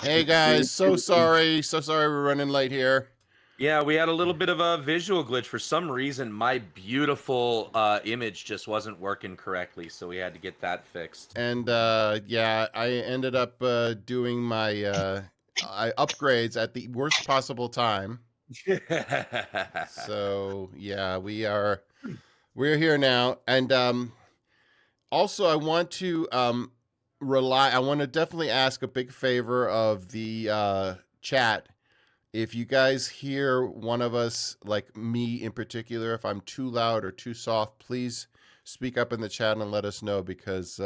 Hey guys, so sorry we're running late here. Yeah, we had a little bit of a visual glitch. For some reason, my beautiful image just wasn't working correctly, so we had to get that fixed. And yeah, I ended up doing my upgrades at the worst possible time. So yeah, we're here now. And also I want to I want to definitely ask a big favor of the chat. If you guys hear one of us, like me in particular, if I'm too loud or too soft, please speak up in the chat and let us know, because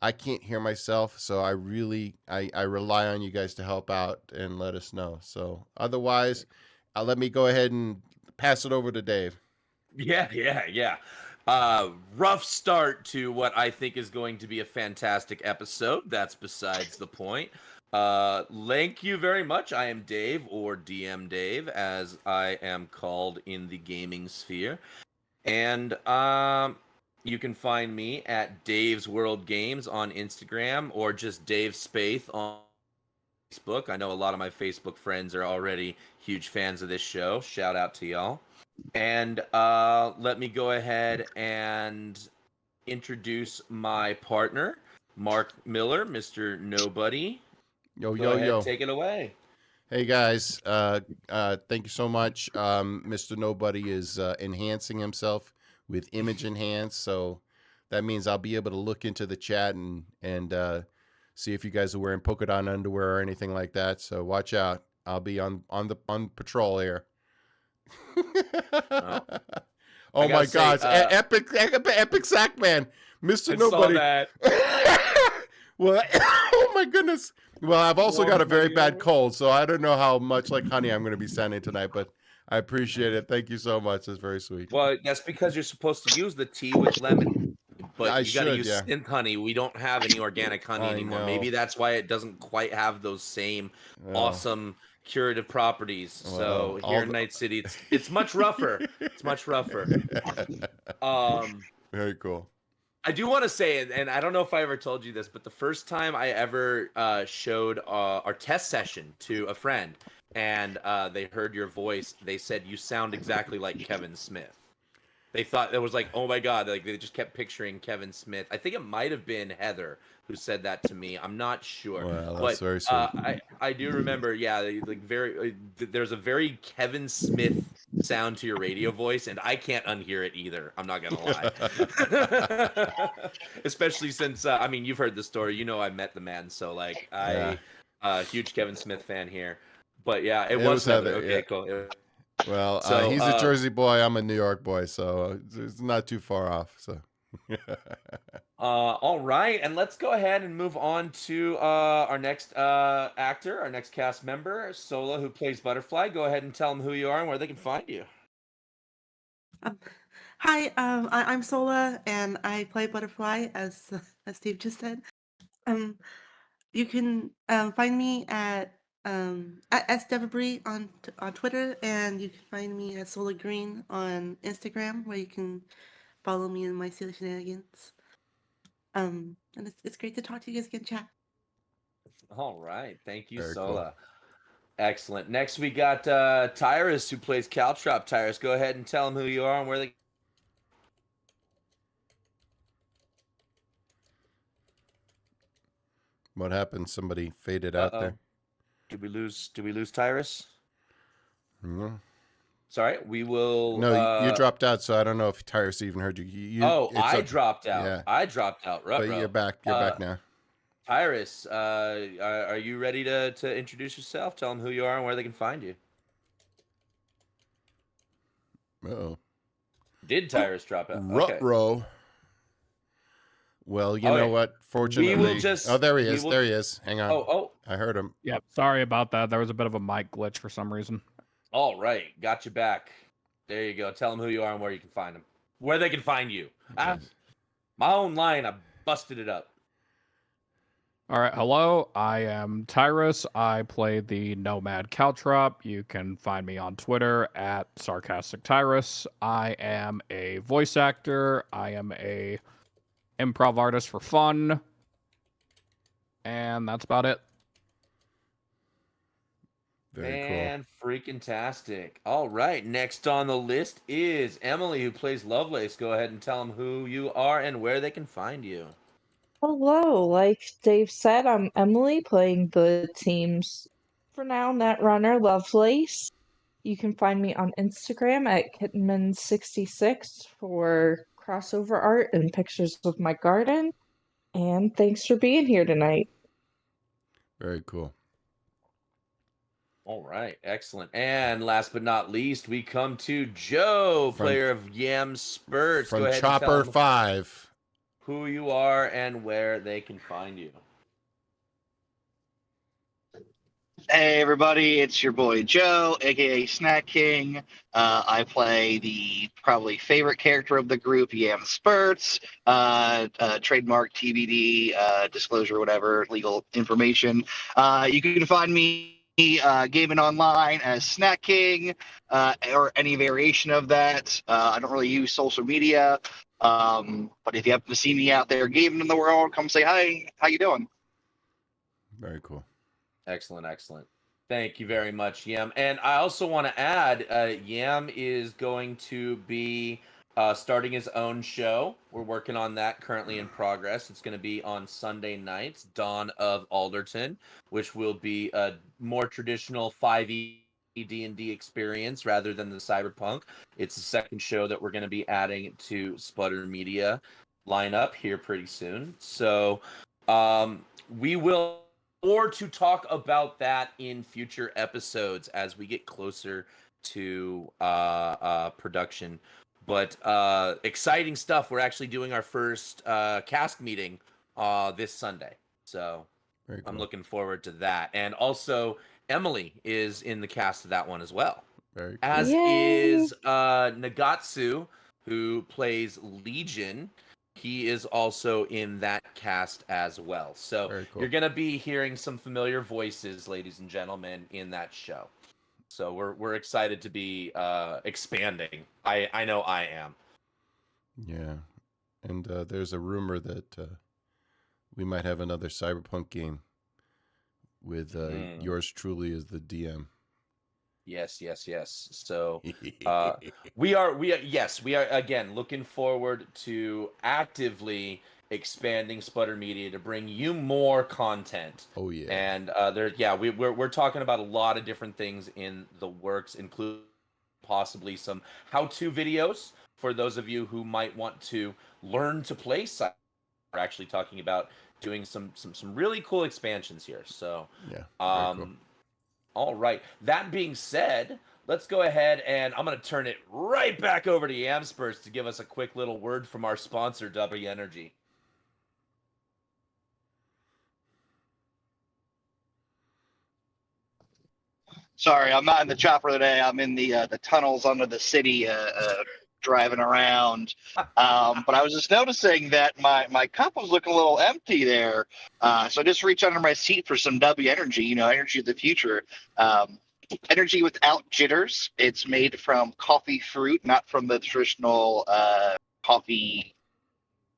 I can't hear myself. So I rely on you guys to help out and let us know. So otherwise, let me go ahead and pass it over to Dave. Yeah. Rough start to what I think is going to be a fantastic episode. That's besides the point. Thank you very much. I am Dave, or DM Dave, as I am called in the gaming sphere. And you can find me at Dave's World Games on Instagram, or just Dave Spath on Facebook. I know a lot of my Facebook friends are already huge fans of this show. Shout out to y'all. And let me go ahead and introduce my partner, Mark Miller, Mr. Nobody. Yo. Take it away. Hey guys, thank you so much. Mr. Nobody is enhancing himself with image enhance, so that means I'll be able to look into the chat and see if you guys are wearing polka dot underwear or anything like that. So watch out. I'll be on patrol here. Oh my gosh, epic sack man, Mr. Nobody. Saw that. Well, oh my goodness. Well, I've also got a very bad cold, so I don't know how much like honey I'm going to be sending tonight, but I appreciate it. Thank you so much. It's very sweet. Well, that's because you're supposed to use the tea with lemon, but you got to use synth honey. We don't have any organic honey anymore. Maybe that's why it doesn't quite have those same awesome curative properties. So here in Night City, it's much rougher. It's much rougher. Very cool. I do want to say, and I don't know if I ever told you this, but the first time I ever showed our test session to a friend, and they heard your voice, they said you sound exactly like Kevin Smith. They thought it was like, oh my god, like they just kept picturing Kevin Smith. I think it might have been Heather who said that to me. I'm not sure. Well, that's very sweet. I do remember, yeah, like there's a very Kevin Smith sound to your radio voice, and I can't unhear it either. I'm not gonna lie. Especially since I mean, you've heard the story. You know, I met the man, so like huge Kevin Smith fan here. But yeah, it was Heather. Okay, cool. Well, so, he's a Jersey boy. I'm a New York boy, so it's not too far off. So, all right, and let's go ahead and move on to our next actor, our next cast member, Sola, who plays Butterfly. Go ahead and tell them who you are and where they can find you. Hi, I'm Sola, and I play Butterfly, as Steve just said. You can find me at @SDevabree on Twitter, and you can find me at Sola Green on Instagram, where you can follow me in my silly shenanigans. And it's great to talk to you guys again, chat. All right, thank you, Very Sola. Cool. Excellent. Next, we got Tyrus, who plays Caltrop. Tyrus, go ahead and tell them who you are and where they. What happened? Somebody faded out there. Did we lose Tyrus? Mm-hmm. Sorry, we will. No, you dropped out, so I don't know if Tyrus even heard you. I dropped out. Yeah. I dropped out. But you're back. You're back now. Tyrus, are you ready to introduce yourself? Tell them who you are and where they can find you. Uh-oh. Did Tyrus drop out? Ruh-roh. Well, you know what? Fortunately, we will just. Oh, there he is. There he is. Hang on. Oh, I heard him. Yeah, sorry about that. There was a bit of a mic glitch for some reason. All right, got you back. There you go. Tell them who you are and where you can find them. Where they can find you. Okay. My own line, I busted it up. All right, hello. I am Tyrus. I play the Nomad Caltrop. You can find me on Twitter at Sarcastic Tyrus. I am a voice actor. I am a improv artist for fun. And that's about it. Very cool. And freaking tastic. All right, next on the list is Emily, who plays Lovelace. Go ahead and tell them who you are and where they can find you. Hello, like Dave said, I'm Emily playing the team's for now Netrunner Lovelace. You can find me on Instagram at Kittenman66 for crossover art and pictures of my garden. And thanks for being here tonight. Very cool. All right, excellent. And last but not least, we come to Joe, From- player of Yam Spurts. Go From ahead and tell Chopper them 5. who you are and where they can find you. Hey everybody, it's your boy Joe, aka Snack King. I play the probably favorite character of the group, Yam Spurts. Trademark, TBD, disclosure, whatever, legal information. You can find me gaming online as Snack King, or any variation of that. I don't really use social media, but if you happen to see me out there gaming in the world, come say hi. How you doing? Very cool. Excellent, excellent. Thank you very much, Yam. And I also want to add, Yam is going to be starting his own show. We're working on that, currently in progress. It's going to be on Sunday nights, Dawn of Alderton, which will be a more traditional 5e D&D experience rather than the Cyberpunk. It's the second show that we're going to be adding to Sputter Media lineup here pretty soon. So we will more to talk about that in future episodes as we get closer to production. But exciting stuff. We're actually doing our first cast meeting this Sunday. So Very cool. I'm looking forward to that. And also, Emily is in the cast of that one as well. Very cool. As Yay. is Nagatsu, who plays Legion. He is also in that cast as well. So Very cool. you're going to be hearing some familiar voices, ladies and gentlemen, in that show. So we're excited to be expanding. I know I am. Yeah. And there's a rumor that we might have another Cyberpunk game with yours truly as the DM. Yes. So we are again looking forward to actively expanding Sputter Media to bring you more content. Oh yeah. And we're talking about a lot of different things in the works, including possibly some how-to videos for those of you who might want to learn to play Cyber. We're actually talking about doing some really cool expansions here. So Yeah. Very cool. all right. That being said, let's go ahead and I'm going to turn it right back over to Yamspurs to give us a quick little word from our sponsor, Dubby Energy. Sorry, I'm not in the chopper today. I'm in the tunnels under the city, driving around. But I was just noticing that my cup was looking a little empty there. So I just reached under my seat for some W energy. Energy of the future. Energy without jitters. It's made from coffee fruit, not from the traditional coffee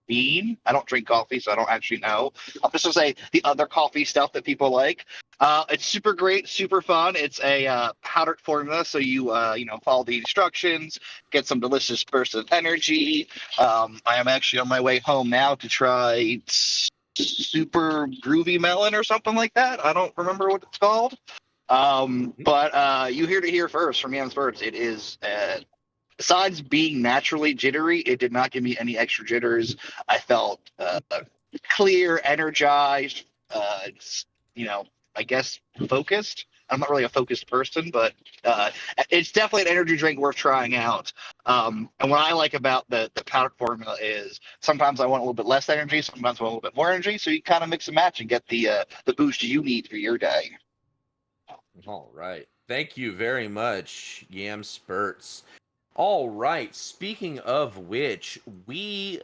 bean. I don't drink coffee, so I don't actually know. I'm just gonna say the other coffee stuff that people like. It's super great, super fun. It's a powdered formula, so you follow the instructions, get some delicious bursts of energy. I am actually on my way home now to try super groovy melon or something like that. I don't remember what it's called. But you heard it here first from Yam's Birds. It is besides being naturally jittery, it did not give me any extra jitters. I felt clear, energized, I guess focused. I'm not really a focused person, but it's definitely an energy drink worth trying out. And what I like about the powdered formula is sometimes I want a little bit less energy, sometimes I want a little bit more energy, so you kind of mix and match and get the boost you need for your day. All right. Thank you very much, Yam Spurts. All right. Speaking of which,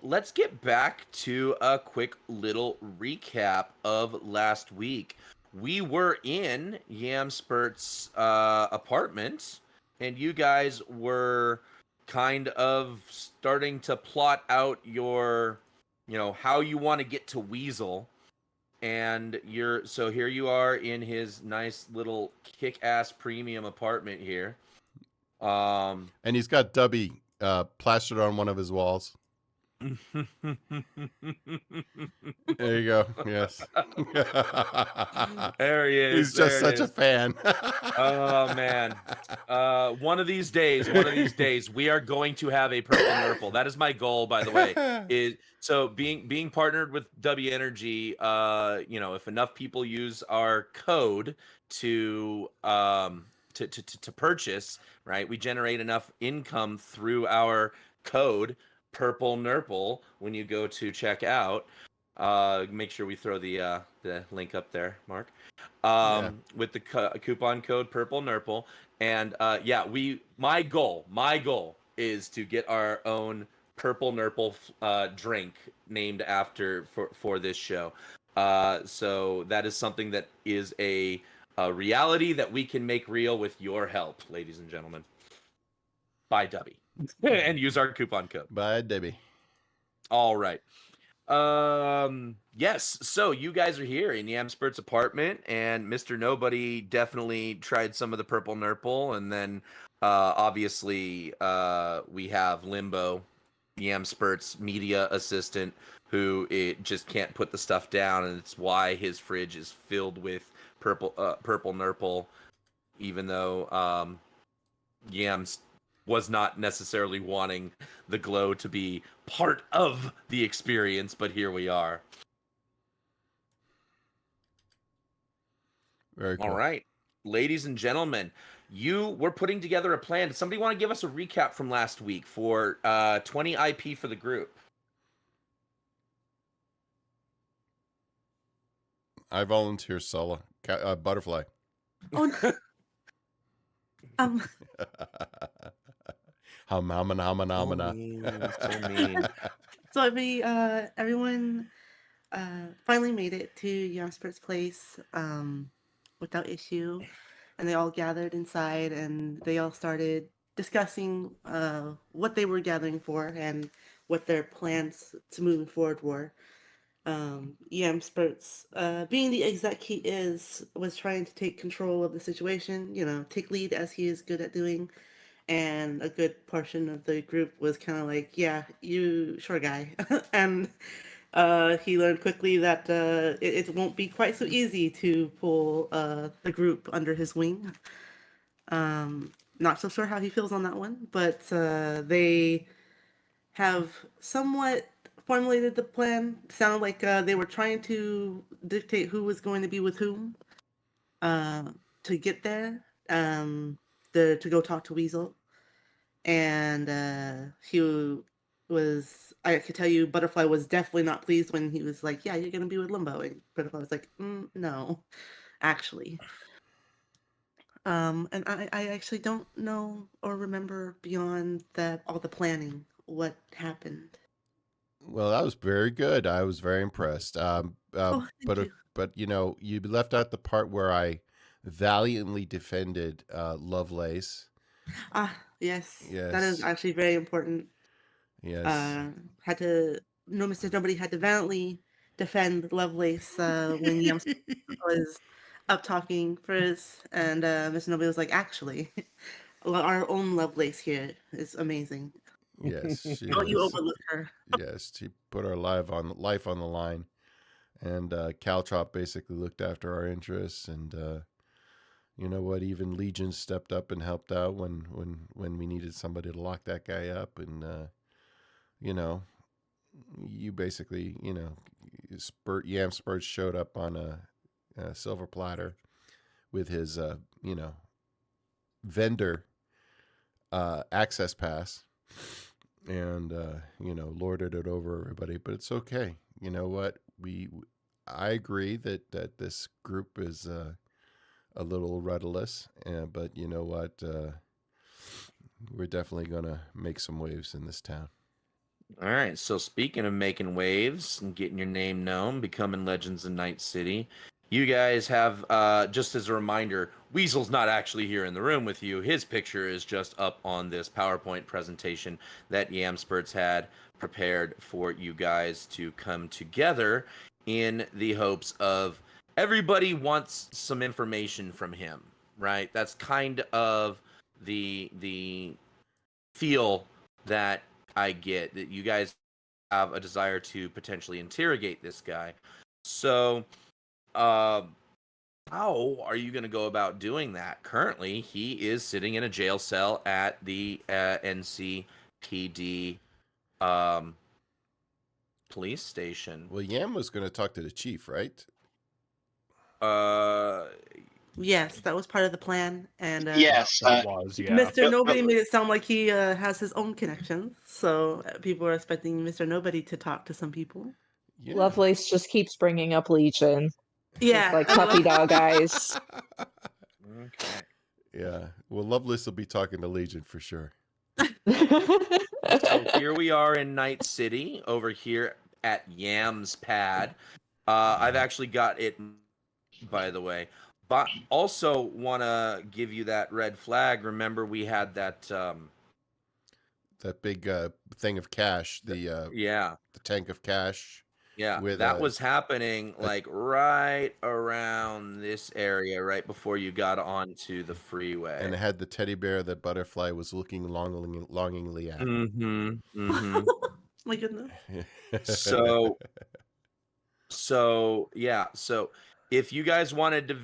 let's get back to a quick little recap of last week. We were in Yam Spurt's apartment, and you guys were kind of starting to plot out your, how you want to get to Weasel. and here you are in his nice little kick-ass premium apartment here. And he's got Dubby plastered on one of his walls. There you go. Yes. There he is. He's just there it such a is. fan. Oh man. One of these days, we are going to have a purple nurple. That is my goal, by the way. So being partnered with W Energy, if enough people use our code to purchase, right? We generate enough income through our code purple nurple when you go to check out. Make sure we throw the link up there, Mark. With the coupon code purple nurple, and my goal is to get our own purple nurple drink named after for this show. So that is something that is a reality that we can make real with your help, ladies and gentlemen. Buy Dubby and use our coupon code. Bye, Debbie. All right. Yes. So you guys are here in Yamspurt's apartment, and Mr. Nobody definitely tried some of the purple nurple, and then obviously we have Limbo, Yamspurt's media assistant, who just can't put the stuff down, and it's why his fridge is filled with purple nurple, even though Yams was not necessarily wanting the glow to be part of the experience, but here we are. Very cool. All right. Ladies and gentlemen, we're putting together a plan. Does somebody want to give us a recap from last week for 20 IP for the group? I volunteer Sola. Butterfly. Oh, Hamana. So mean. So everyone finally made it to Yamspurt's place without issue, and they all gathered inside, and they all started discussing what they were gathering for and what their plans to moving forward were. Yamspurt's, being the exec he is, was trying to take control of the situation, take lead as he is good at doing. And a good portion of the group was kind of like, yeah, you sure guy. And he learned quickly that it won't be quite so easy to pull the group under his wing. Not so sure how he feels on that one, but they have somewhat formulated the plan. Sounded like they were trying to dictate who was going to be with whom to get there. To go talk to Weasel, and I could tell you Butterfly was definitely not pleased when he was like, yeah, you're gonna be with Limbo, and Butterfly was like, no, actually. And I actually don't know or remember beyond that all the planning what happened. Well, that was very good. I was very impressed. Thank you. But you left out the part where I valiantly defended Lovelace. Yes. Yes. That is actually very important. Yes. Mr. Nobody had to valiantly defend Lovelace when Yams was up talking first, and Mr. Nobody was like, actually, our own Lovelace here is amazing. Yes. Don't you overlook her. Yes, she put our life on the line, and Caltrop basically looked after our interests, and you know what? Even Legion stepped up and helped out when we needed somebody to lock that guy up, and you basically Yamspurt showed up on a silver platter with his vendor access pass, and lorded it over everybody. But it's okay. You know what? I agree that this group is a little rudderless, but you know what? We're definitely gonna make some waves in this town. All right. So speaking of making waves and getting your name known, becoming legends in Night City, you guys have, just as a reminder, Weasel's not actually here in the room with you. His picture is just up on this PowerPoint presentation that Yamspurts had prepared for you guys to come together in the hopes of everybody wants some information from him, right? That's kind of the feel that I get, that you guys have a desire to potentially interrogate this guy. So, how are you going to go about doing that? Currently, he is sitting in a jail cell at the NCPD police station. Well, Yam was going to talk to the chief, right? Yes, that was part of the plan. And Yes. It was, yeah. Mr. Nobody made it sound like he has his own connections. So people are expecting Mr. Nobody to talk to some people. Yeah. Lovelace just keeps bringing up Legion. Yeah. Like puppy dog eyes. Okay. Yeah. Well, Lovelace will be talking to Legion for sure. So here we are in Night City, over here at Yam's pad. I've actually got it, by the way. But also want to give you that red flag. Remember, we had that. That big thing of cash, the tank of cash. Yeah, with, that was happening like right around this area, right before you got onto the freeway. And it had the teddy bear that Butterfly was looking longingly at. My goodness. So yeah. So if you guys wanted to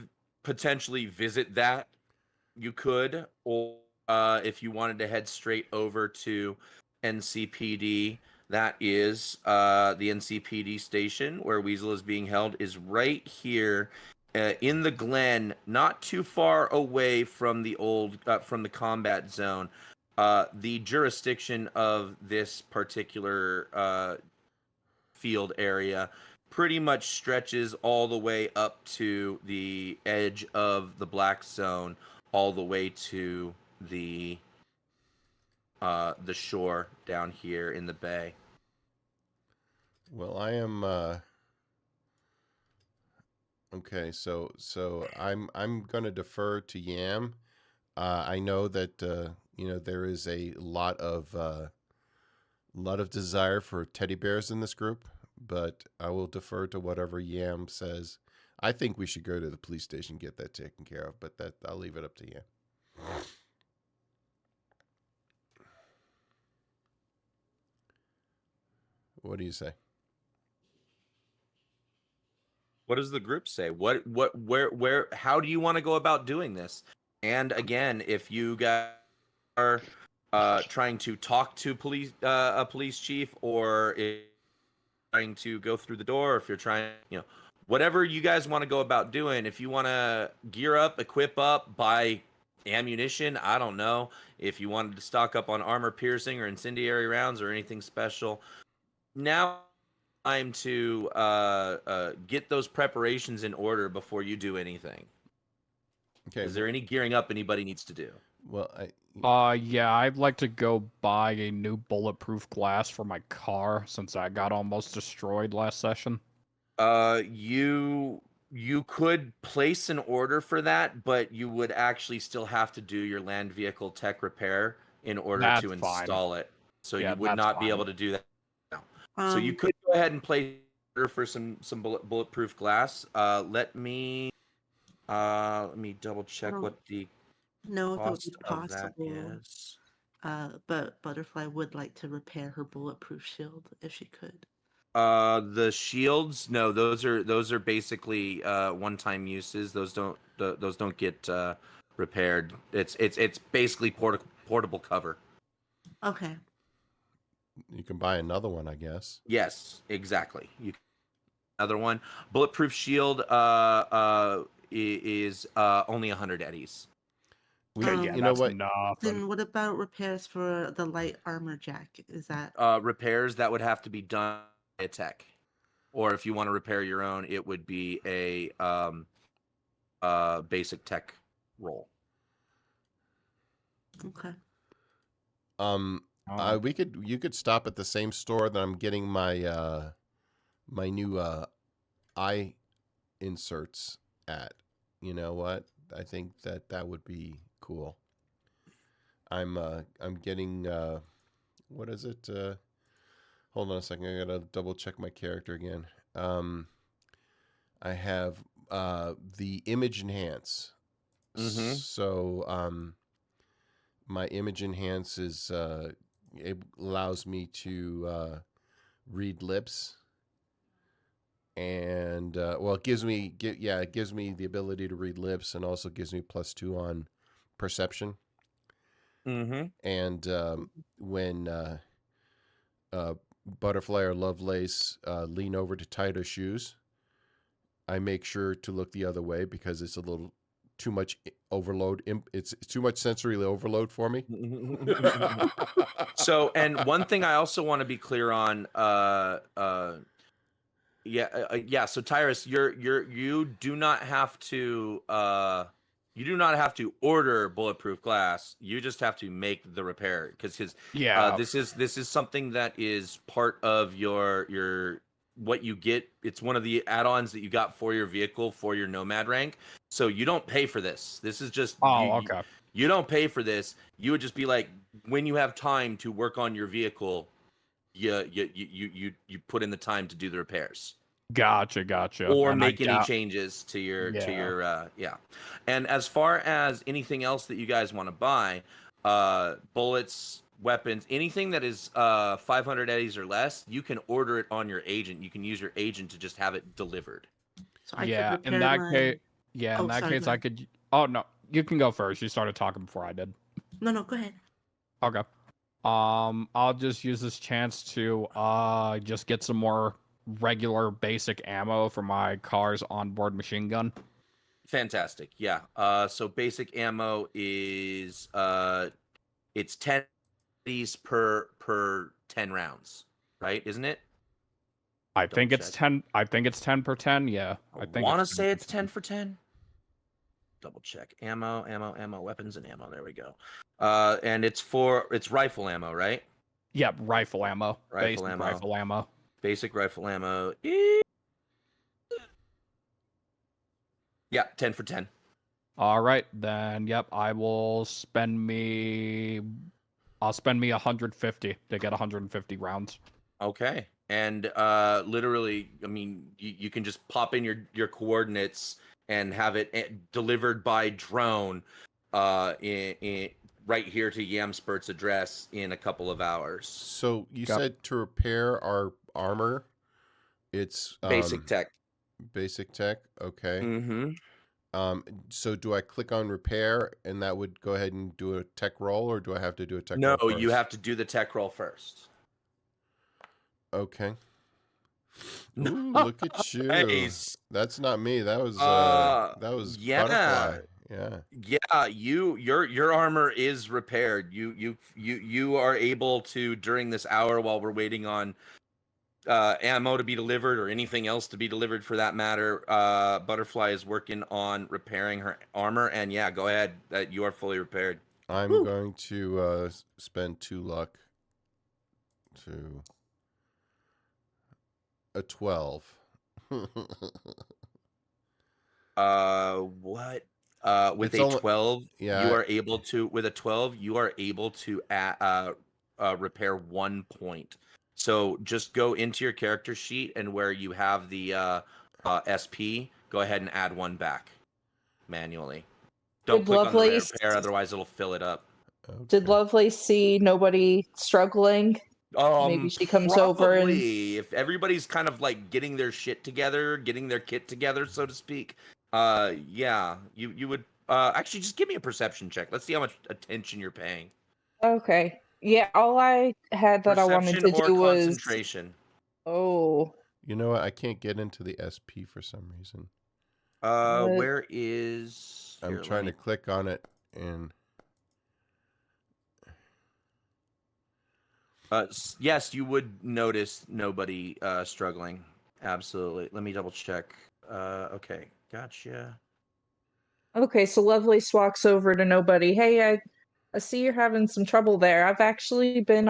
potentially visit that, you could, or if you wanted to head straight over to NCPD, that is the NCPD station where Weasel is being held, is right here in the Glen, not too far away from the from the combat zone. The jurisdiction of this particular field area pretty much stretches all the way up to the edge of the black zone, all the way to the shore down here in the bay. Well, I am okay. So I'm going to defer to Yam. I know that there is a lot of desire for teddy bears in this group, but I will defer to whatever Yam says. I think we should go to the police station, get that taken care of, but that I'll leave it up to Yam. What do you say? What does the group say? Where, how do you want to go about doing this? And again, if you guys are trying to talk to a police chief, or if trying to go through the door, or if you're trying, whatever you guys want to go about doing, if you want to gear up, equip up, buy ammunition, I don't know, if you wanted to stock up on armor piercing or incendiary rounds or anything special, now time to get those preparations in order before you do anything. Okay. Is there any gearing up anybody needs to do? Well, yeah, I'd like to go buy a new bulletproof glass for my car since I got almost destroyed last session. You could place an order for that, but you would actually still have to do your land vehicle tech repair in order to install it. So you would not be able to do that now. So you could go ahead and place an order for some bulletproof glass. Let me double check what the No, if it would cost be of that possible. is. But Butterfly would like to repair her bulletproof shield if she could. The shields, no, those are basically one-time uses. Those don't get repaired. It's basically portable cover. Okay. You can buy another one, I guess. Yes, exactly. Another one. Bulletproof shield is only 100 eddies. Yeah, you know what? Then what about repairs for the light armor jack? Is that repairs that would have to be done by a tech, or if you want to repair your own, it would be a basic tech roll. okay? You could stop at the same store that I'm getting my my new eye inserts at. You know what? I think that would be cool. I'm getting what is it? Hold on a second. I gotta double check my character again. I have the image enhance. Mhm. So my image enhance is it allows me to read lips, and well, it gives me it gives me the ability to read lips, and also gives me +2 on perception. Mhm. And when Butterfly or Lovelace lean over to tie their shoes, I make sure to look the other way because it's a little too much overload. It's too much sensory overload for me. So, and one thing I also want to be clear on, yeah. So Tyrus, you do not have to order bulletproof glass. You just have to make the repair because Yeah. this is something that is part of your what you get. It's one of the add-ons that you got for your vehicle for your Nomad rank. So you don't pay for this. This is just Oh, okay. you don't pay for this. You would just be like, when you have time to work on your vehicle, you put in the time to do the repairs Gotcha. or And I make any doubt. changes to your Yeah. yeah. And as far as anything else that you guys want to buy, bullets, weapons, anything that is 500 eddies or less, you can order it on your agent. You can use your agent to just have it delivered. So I could Yeah. In repair that my. case, yeah. In Oh, that sorry. case, Go I ahead. could. Oh no, you can go first. You started talking before I did. No, go ahead. Okay. I'll just use this chance to just get some more regular basic ammo for my car's onboard machine gun. Fantastic. Yeah. So basic ammo is it's 10 eddies per 10 rounds, right? Isn't it? I Double think it's check. 10. I think it's 10 per 10. Yeah. I think want to it's 10 say per it's 10 10. for 10. Double check. Ammo, weapons and ammo. There we go. And it's rifle ammo, right? Yep, rifle ammo. Rifle Basic ammo. rifle ammo. Basic rifle ammo. Yeah, 10 for 10. All right, then. Yep, I'll spend me 150 to get 150 rounds. Okay. And literally, I mean, you can just pop in your coordinates and have it delivered by drone right here to Yamspurt's address in a couple of hours. So you Yep. said to repair our armor, it's Basic tech. Basic tech. Okay. Mm-hmm. So do I click on repair and that would go ahead and do a tech roll, or do I have to do a tech roll No, first? you have to do the tech roll first. Okay. Ooh, look at you. Nice. That's not me. That was Yeah. Butterfly. Yeah. Yeah, your armor is repaired. You are able to, during this hour while we're waiting on ammo to be delivered or anything else to be delivered for that matter, Butterfly is working on repairing her armor, and yeah, go ahead. You are fully repaired. I'm Woo. going to spend 2 luck to a 12. What? With It's a only- 12, yeah, you are able to. With a 12, you are able to repair 1 point. So just go into your character sheet, and where you have the SP, go ahead and add 1 back manually. Don't Did click on the Lovelace repair, otherwise it'll fill it up. Did Okay. Lovelace see nobody struggling? Maybe she comes over and Probably, if everybody's kind of like getting their shit together, getting their kit together, so to speak. Yeah, you would actually just give me a perception check. Let's see how much attention you're paying. okay. Yeah, all I had that I wanted Perception to or do was concentration. You know what? I can't get into the SP for some reason. Where is? I'm Here, trying to click on it and yes, you would notice nobody struggling. Absolutely. Let me double check. Okay, gotcha. Okay, so Lovelace walks over to nobody. Hey, I see you're having some trouble there. I've actually been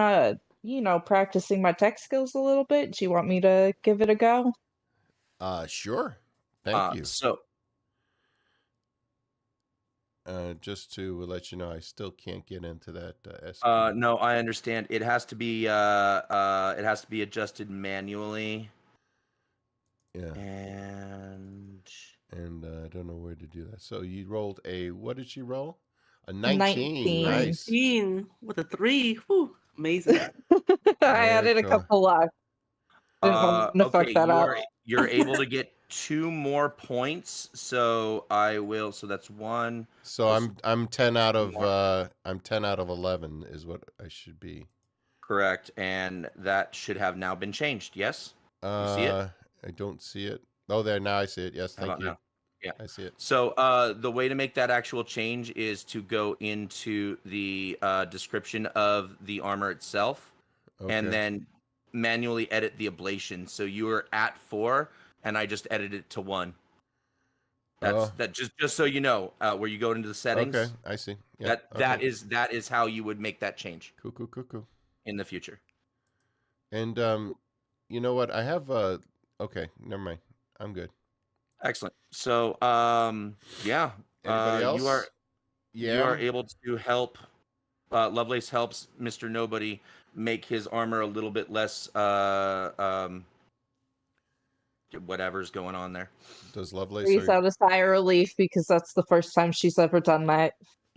practicing my tech skills a little bit. Do you want me to give it a go? sure. Thank you. So Just to let you know, I still can't get into that SP. no, I understand. It has to be adjusted manually. Yeah. And I don't know where to do that. So you rolled a, what did she roll? A 19. 19. Nice. 19 with a 3. Whew, amazing. I Very added a cool. couple left. Didn't want to fuck okay, that up. you're able to get 2 more points. So I will. So that's 1. So Plus I'm 10 out of more. I'm 10 out of 11 is what I should be. Correct, and that should have now been changed. Yes. You see it? I don't see it. Oh, there, now I see it. Yes, How thank about you. now? Yeah. I see it. So the way to make that actual change is to go into the description of the armor itself, Okay. and then manually edit the ablation. So you were at 4, and I just edited it to 1. That's Oh. that. Just so you know, where you go into the settings. Okay, I see. Yeah. That is how you would make that change Cool. in the future. And you know what? I have okay, never mind. I'm good. Excellent. So yeah, Anybody else? you are able to help. Lovelace helps Mr. Nobody make his armor a little bit less whatever's going on there. Does Lovelace Breathe out a sigh of relief because that's the first time she's ever done that.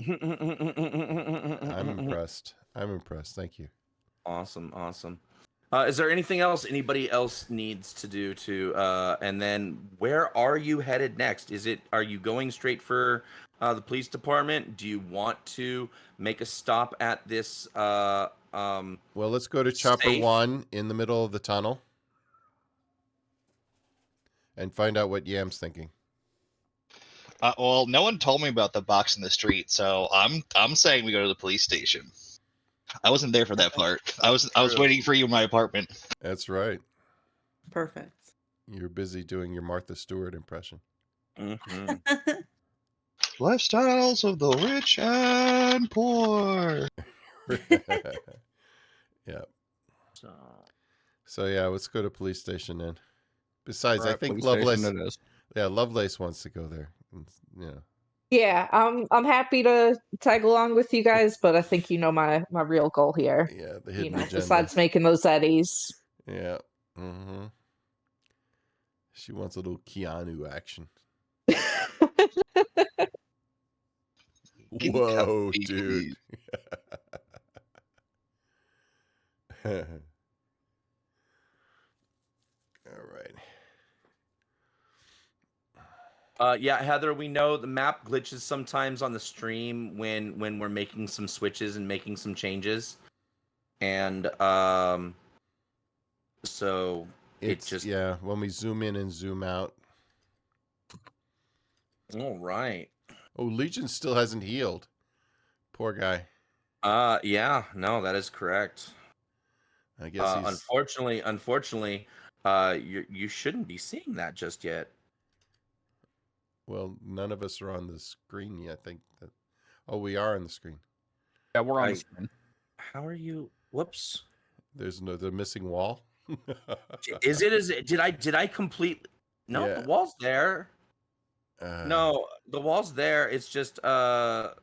I'm impressed. Thank you. Awesome. Is there anything else anybody else needs to do to and then where are you headed next? Are you going straight for the police department? Do you want to make a stop at this Well, let's go to Chopper safe? 1 in the middle of the tunnel and find out what Yam's thinking. Well, no one told me about the box in the street, so I'm saying we go to the police station. I wasn't there for that part. I was waiting for you in my apartment. That's right. Perfect. You're busy doing your Martha Stewart impression. Mhm. Lifestyles of the rich and poor. Yeah. So, So yeah, let's go to police station then. Besides, All I right, think police station Lovelace. it is. Yeah, Lovelace wants to go there. Yeah. Yeah, I'm happy to tag along with you guys, but I think you know my real goal here. Yeah, the You hidden know, agenda. besides making those eddies. Yeah. Mm-hmm. She wants a little Keanu action. Whoa, dude. All right. yeah, Heather, we know the map glitches sometimes on the stream when we're making some switches and making some changes. And so It's just yeah, when we zoom in and zoom out. all right. Oh, Legion still hasn't healed. Poor guy. Yeah, no, that is correct. I guess he's Unfortunately, you shouldn't be seeing that just yet. well, none of us are on the screen yet. I think that oh, we are on the screen. Yeah, we're on the Right. screen. How are you? Whoops. There's the missing wall. Is it? Did I complete? No, Yeah. the wall's there. No, the wall's there. It's just huh.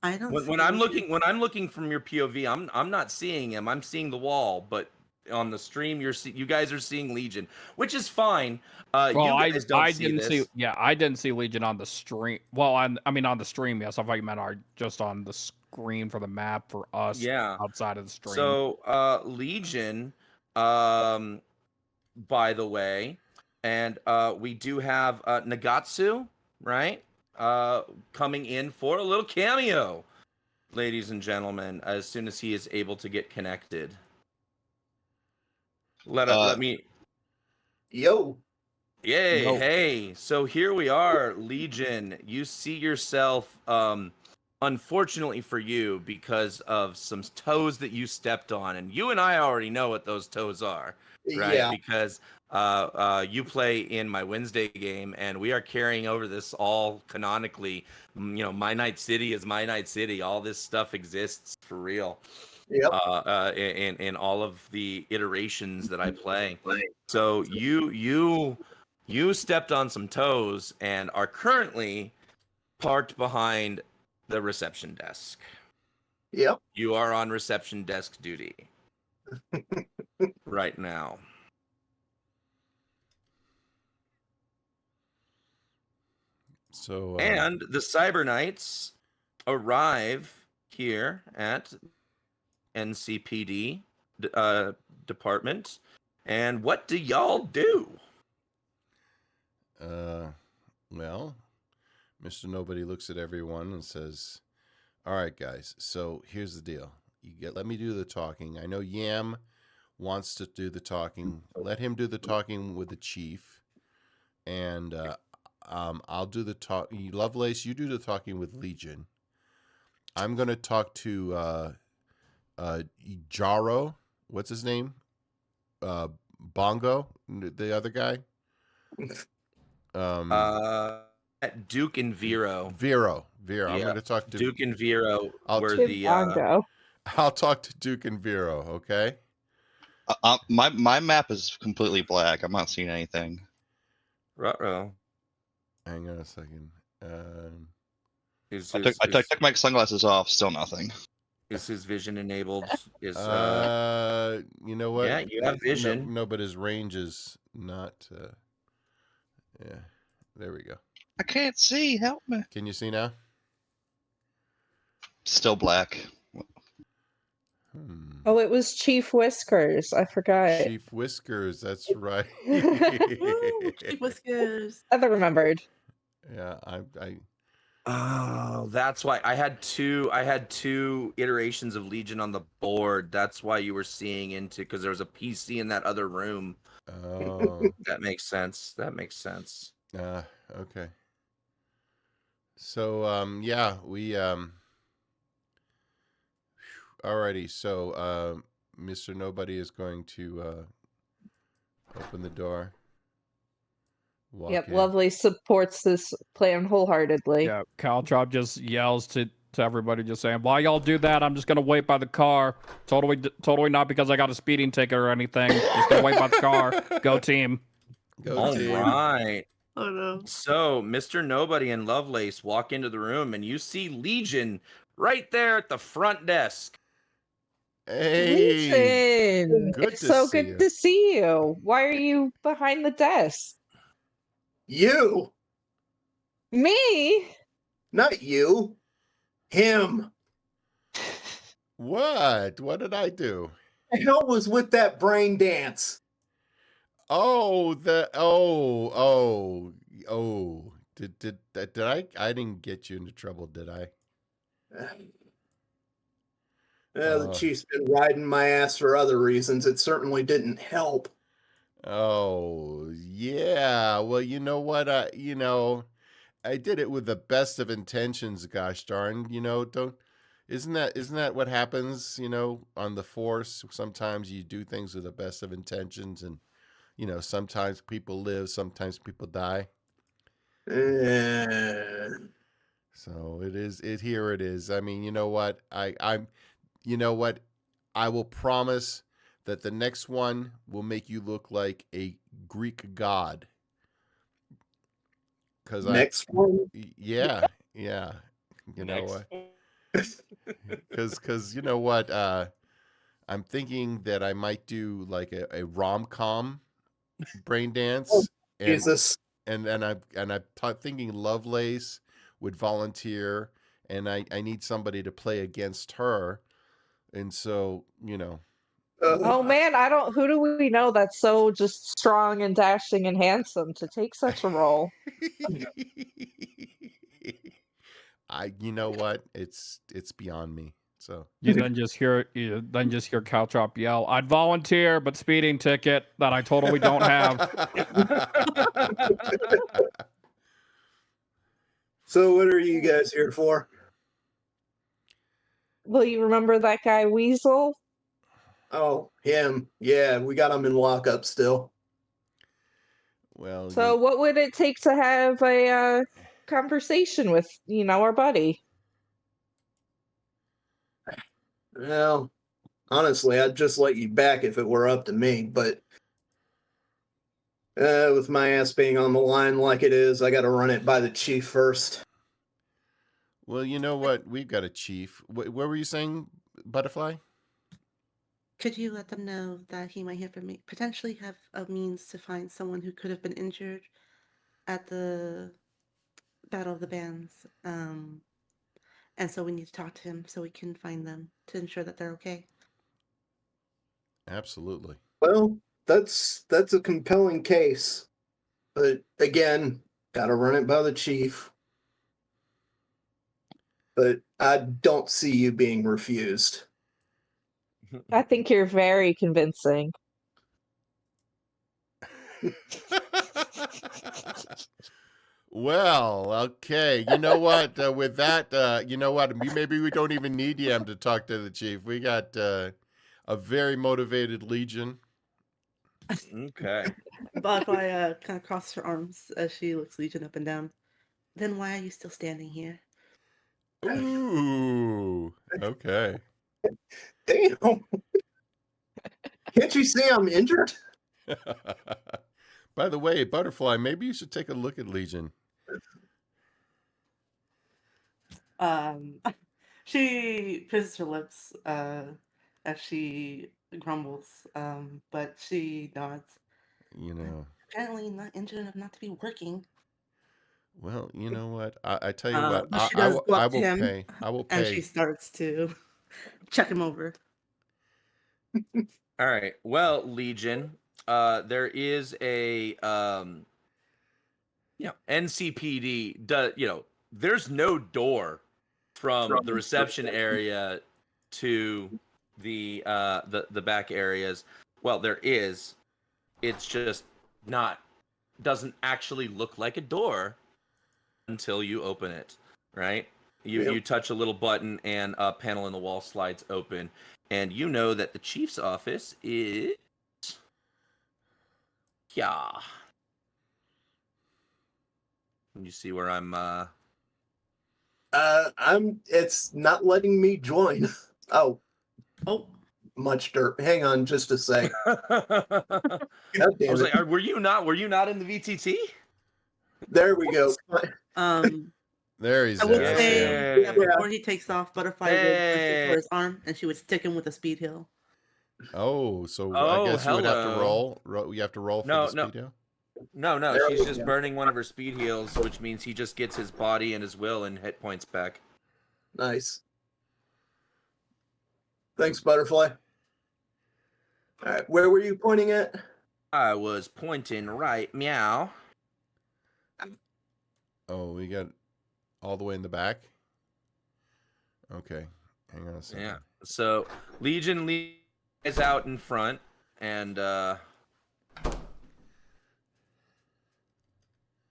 I don't see When I'm anything. looking from your POV, I'm not seeing him. I'm seeing the wall, but on the stream you guys are seeing Legion, which is fine. Well, You guys don't I see didn't this. see. Yeah, I didn't see Legion on the stream. Well, I mean on the stream. Yes, I thought you meant just on the screen for the map for us. Yeah. Outside of the stream. So Legion, by the way, and we do have Nagatsu, right? Coming in for a little cameo, ladies and gentlemen, as soon as he is able to get connected. Let me. Yo. Yay! Yo. Hey, so here we are, Legion. You see yourself, unfortunately for you, because of some toes that you stepped on, and you and I already know what those toes are, right? Yeah. Because you play in my Wednesday game, and we are carrying over this all canonically. You know, My Night City is My Night City. All this stuff exists for real. Yep. In all of the iterations that I play. So you stepped on some toes and are currently parked behind the reception desk. Yep. You are on reception desk duty. right now. So And the CyberKnights arrive here at NCPD department. And what do y'all do? well, Mr. Nobody looks at everyone and says, "All right, guys. So here's the deal. Let me do the talking. I know Yam wants to do the talking. Let him do the talking with the chief, and I'll do the talk. Lovelace, you do the talking with Legion. I'm gonna talk to Jaro. What's his name? Bongo, the other guy. Duke and Vero. Vero. I'm Yeah. gonna talk to Duke and Vero were Kid the Bongo. I'll talk to Duke and Vero. Okay. My map is completely black. I'm not seeing anything. ruh-roh. Hang on a second. I took my sunglasses off. Still nothing. Is his vision enabled? You know what? Yeah, you have vision. No, but his range is not. Yeah, there we go. I can't see. Help me. Can you see now? Still black. Oh, it was Chief Whiskers. I forgot. Chief Whiskers. That's right. Chief Whiskers. I remembered. Yeah, I. Oh, that's why I had two iterations of Legion on the board. That's why you were seeing into, because there was a PC in that other room. Oh. That makes sense. Okay. So yeah, we alrighty. So Mr. Nobody is going to open the door. Yep, Lovely supports this plan wholeheartedly. Yeah, Caltrop just yells to everybody, just saying, "Why y'all do that? I'm just gonna wait by the car. Totally not because I got a speeding ticket or anything. Just gonna wait by the car. Go team." All right. Oh no. So Mr. Nobody and Lovelace walk into the room, and you see Legion right there at the front desk. Hey, Legion! good It's to so see good you. to see you. Why are you behind the desk? You, Me? not you. Him. What? What did I do? The hell was with that brain dance? Oh, Did I didn't get you into trouble, did I? The chief's been riding my ass for other reasons. It certainly didn't help. Oh, yeah. Well, you know what? I did it with the best of intentions, gosh darn. Isn't that what happens, on the force? Sometimes you do things with the best of intentions, and sometimes people live, sometimes people die. So here it is. I mean, you know what? I will promise that the next one will make you look like a Greek god. Next one? Yeah. You know what? Because you know what? I'm thinking that I might do like a rom-com brain dance. Oh, Jesus. And I'm thinking Lovelace would volunteer, and I need somebody to play against her, and so Oh man, who do we know that's so just strong and dashing and handsome to take such a role? you know what? It's beyond me. So You then just hear Caltrop yell, "I'd volunteer, but speeding ticket that I totally don't have." So what are you guys here for? Well, you remember that guy Weasel? Oh, him. Yeah, we got him in lockup still. Well, So what would it take to have a conversation with, our buddy? Well, honestly, I'd just let you back if it were up to me, but with my ass being on the line like it is, I got to run it by the chief first. Well, you know what? We've got a chief. Where were you saying, Butterfly? Could you let them know that he might hear from me? Potentially have a means to find someone who could have been injured at the Battle of the Bands. And so we need to talk to him so we can find them to ensure that they're okay. Absolutely. Well, that's a compelling case. But again, gotta run it by the chief. But I don't see you being refused. I think you're very convincing. Well, okay. You know what? With that, you know what? Maybe we don't even need Yam to talk to the chief. We got a very motivated Legion. Okay. Butterfly kind of crosses her arms as she looks Legion up and down. Then why are you still standing here? Ooh. Okay. Damn. Can't you see I'm injured? By the way, Butterfly, maybe you should take a look at Legion. She pisses her lips as she grumbles, but she nods. You know. Apparently not injured enough not to be working. Well, you know what? I tell you what. But she does go I up to will him, pay. I will and she pay. starts to check him over. All right. Well, Legion, there is a NCPD. There's no door from the reception area to the back areas. Well, there is. It's just doesn't actually look like a door until you open it, right? You touch a little button and a panel in the wall slides open, and you know that the chief's office is You see where I'm It's not letting me join. Oh, Oh, much dirt. Hang on just a sec. God I damn was it. like, were you not in the VTT? There we go. There he's I will there. I see say him. before he takes off, Butterfly would reach for his arm, and she would stick him with a speed heal. Oh, so I Oh, guess you would have to hello. roll. You have to roll for No, the speed heal? No, There she's we just go. burning one of her speed heals, which means he just gets his body and his will and hit points back. Nice. Thanks, Butterfly. All right, where were you pointing at? I was pointing right, meow. Oh, we got all the way in the back? Okay. Hang on a second. Yeah. So Legion is out in front and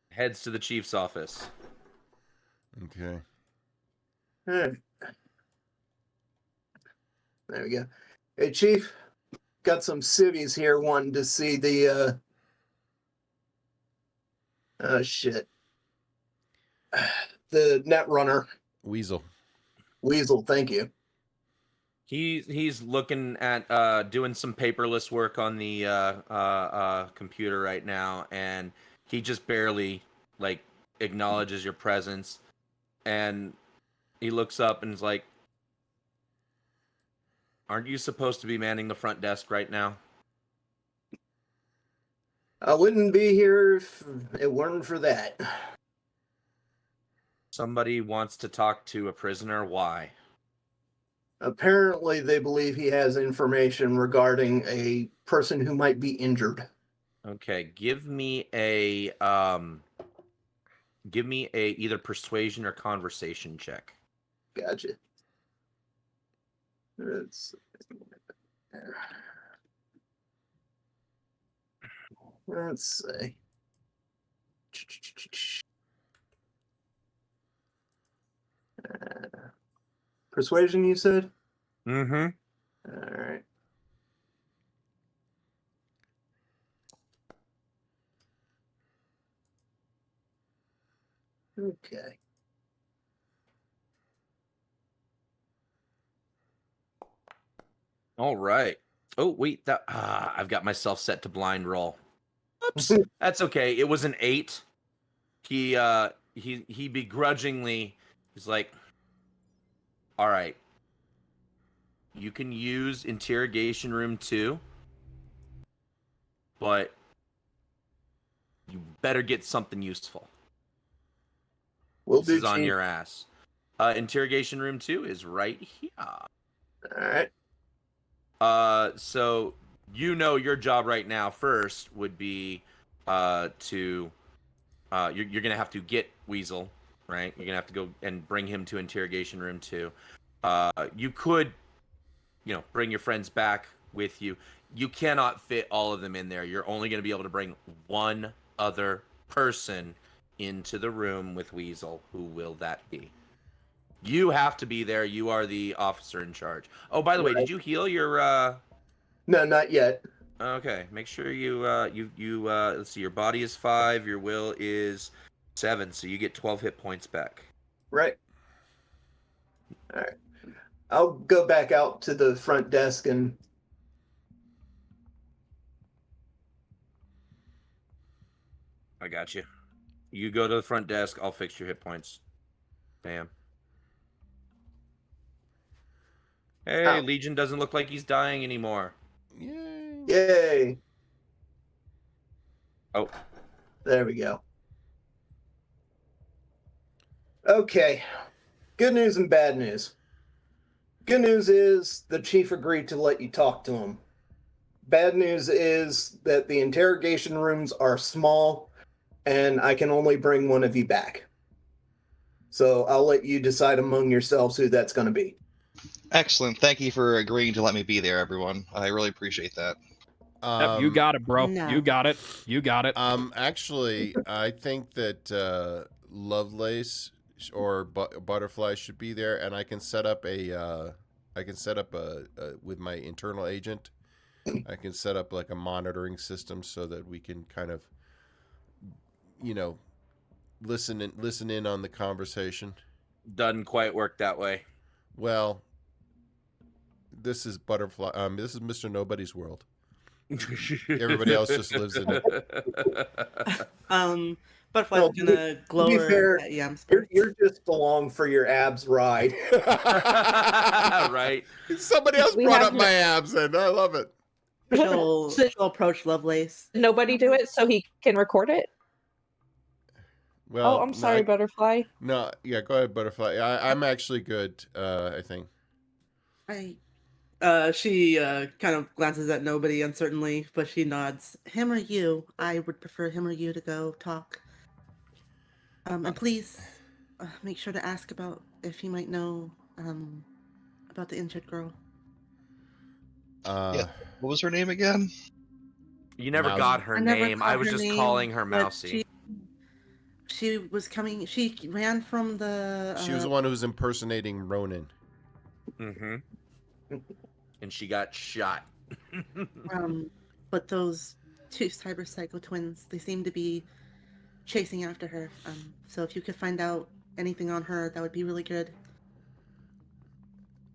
heads to the chief's office. Okay. There we go. Hey, Chief. Got some civvies here wanting to see the shit. The net runner. Weasel. Weasel, thank you. He's looking at doing some paperless work on the computer right now, and he just barely acknowledges your presence, and he looks up and is like, "Aren't you supposed to be manning the front desk right now?" I wouldn't be here if it weren't for that. Somebody wants to talk to a prisoner. Why? Apparently, they believe he has information regarding a person who might be injured. Okay, give me a either persuasion or conversation check. Gotcha. Let's see. Persuasion, you said? Mm-hmm. All right. Okay. All right. Oh wait, I've got myself set to blind roll. Oops, that's okay. It was an 8. He begrudgingly is like, "All right, You can use interrogation room 2, but you better get something useful. We'll This do is on Chief. your ass. Interrogation room 2 is right here. All right. So your job right now first would be you're gonna have to get Weasel, right? You're gonna have to go and bring him to interrogation room 2. You could, bring your friends back with you. You cannot fit all of them in there. You're only gonna be able to bring one other person into the room with Weasel. Who will that be? You have to be there. You are the officer in charge. Oh, by the way, did you heal your No, not yet. Okay, make sure you let's see, your body is 5, your will is 7, so you get 12 hit points back. Right. All right. I'll go back out to the front desk and I got you. You go to the front desk, I'll fix your hit points. Bam. Hey, Ow. Legion doesn't look like he's dying anymore. Yay. yay. Oh, There we go. Okay. Good news and bad news. Good news is the chief agreed to let you talk to him. Bad news is that the interrogation rooms are small and I can only bring one of you back. So I'll let you decide among yourselves who that's going to be. Excellent. Thank you for agreeing to let me be there, everyone. I really appreciate that. Yep, you got it, bro. No. You got it. You got it. Actually, I think that Lovelace or Butterfly should be there, and I can set up a with my internal agent. I can set up like a monitoring system so that we can kind of, listen in on the conversation. doesn't quite work that way. Well, this is Butterfly. This is Mr. Nobody's world. Everybody else just lives in it. Butterfly's Well, gonna glow be her fair, at Yam's You're just along for your abs ride. Right. Somebody else We brought have up my abs, and I love it. She'll So- approach Lovelace. Nobody do it so he can record it? Well, Oh, I'm sorry, Butterfly. No, yeah, go ahead, Butterfly. I'm actually good. I think. She kind of glances at nobody uncertainly, but she nods. Him or you? I would prefer him or you to go talk. And please make sure to ask about if he might know about the injured girl. Yeah. What was her name again? You never Mousy. got her I never name. caught I was her just name, calling her but Mousy. She was coming. She ran from the. She was the one who was impersonating Ronan. Mm-hmm. And she got shot. But those two cyber psycho twins, they seem to be chasing after her. So if you could find out anything on her, that would be really good.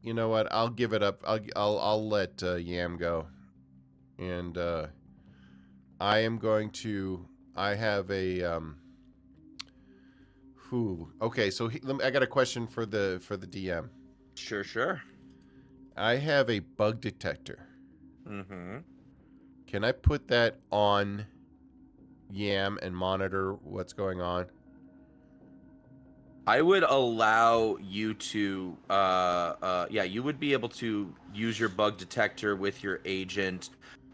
You know what? I'll give it up. I'll let Yam go, and I am going to. I have a. Okay, so I got a question for the DM. Sure. I have a bug detector. Mm-hmm. Can I put that on Yam and monitor what's going on? I would allow you to, you would be able to use your bug detector with your agent.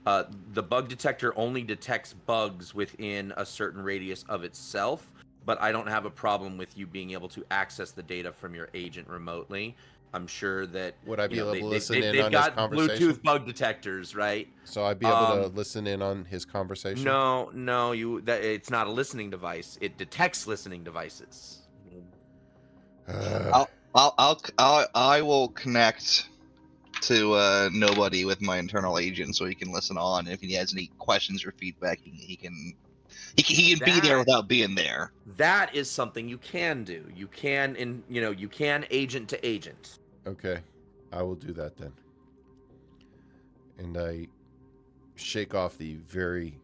The bug detector only detects bugs within a certain radius of itself, but I don't have a problem with you being able to access the data from your agent remotely. I'm sure that Would I be able to listen in they've on his got conversation? Bluetooth bug detectors, right? So I'd be able to listen in on his conversation? No, it's not a listening device. It detects listening devices. I will connect to Nobody with my internal agent so he can listen on. If he has any questions or feedback, he can be there without being there. That is something you can do. You can agent to agent. Okay, I will do that then. And I shake off the very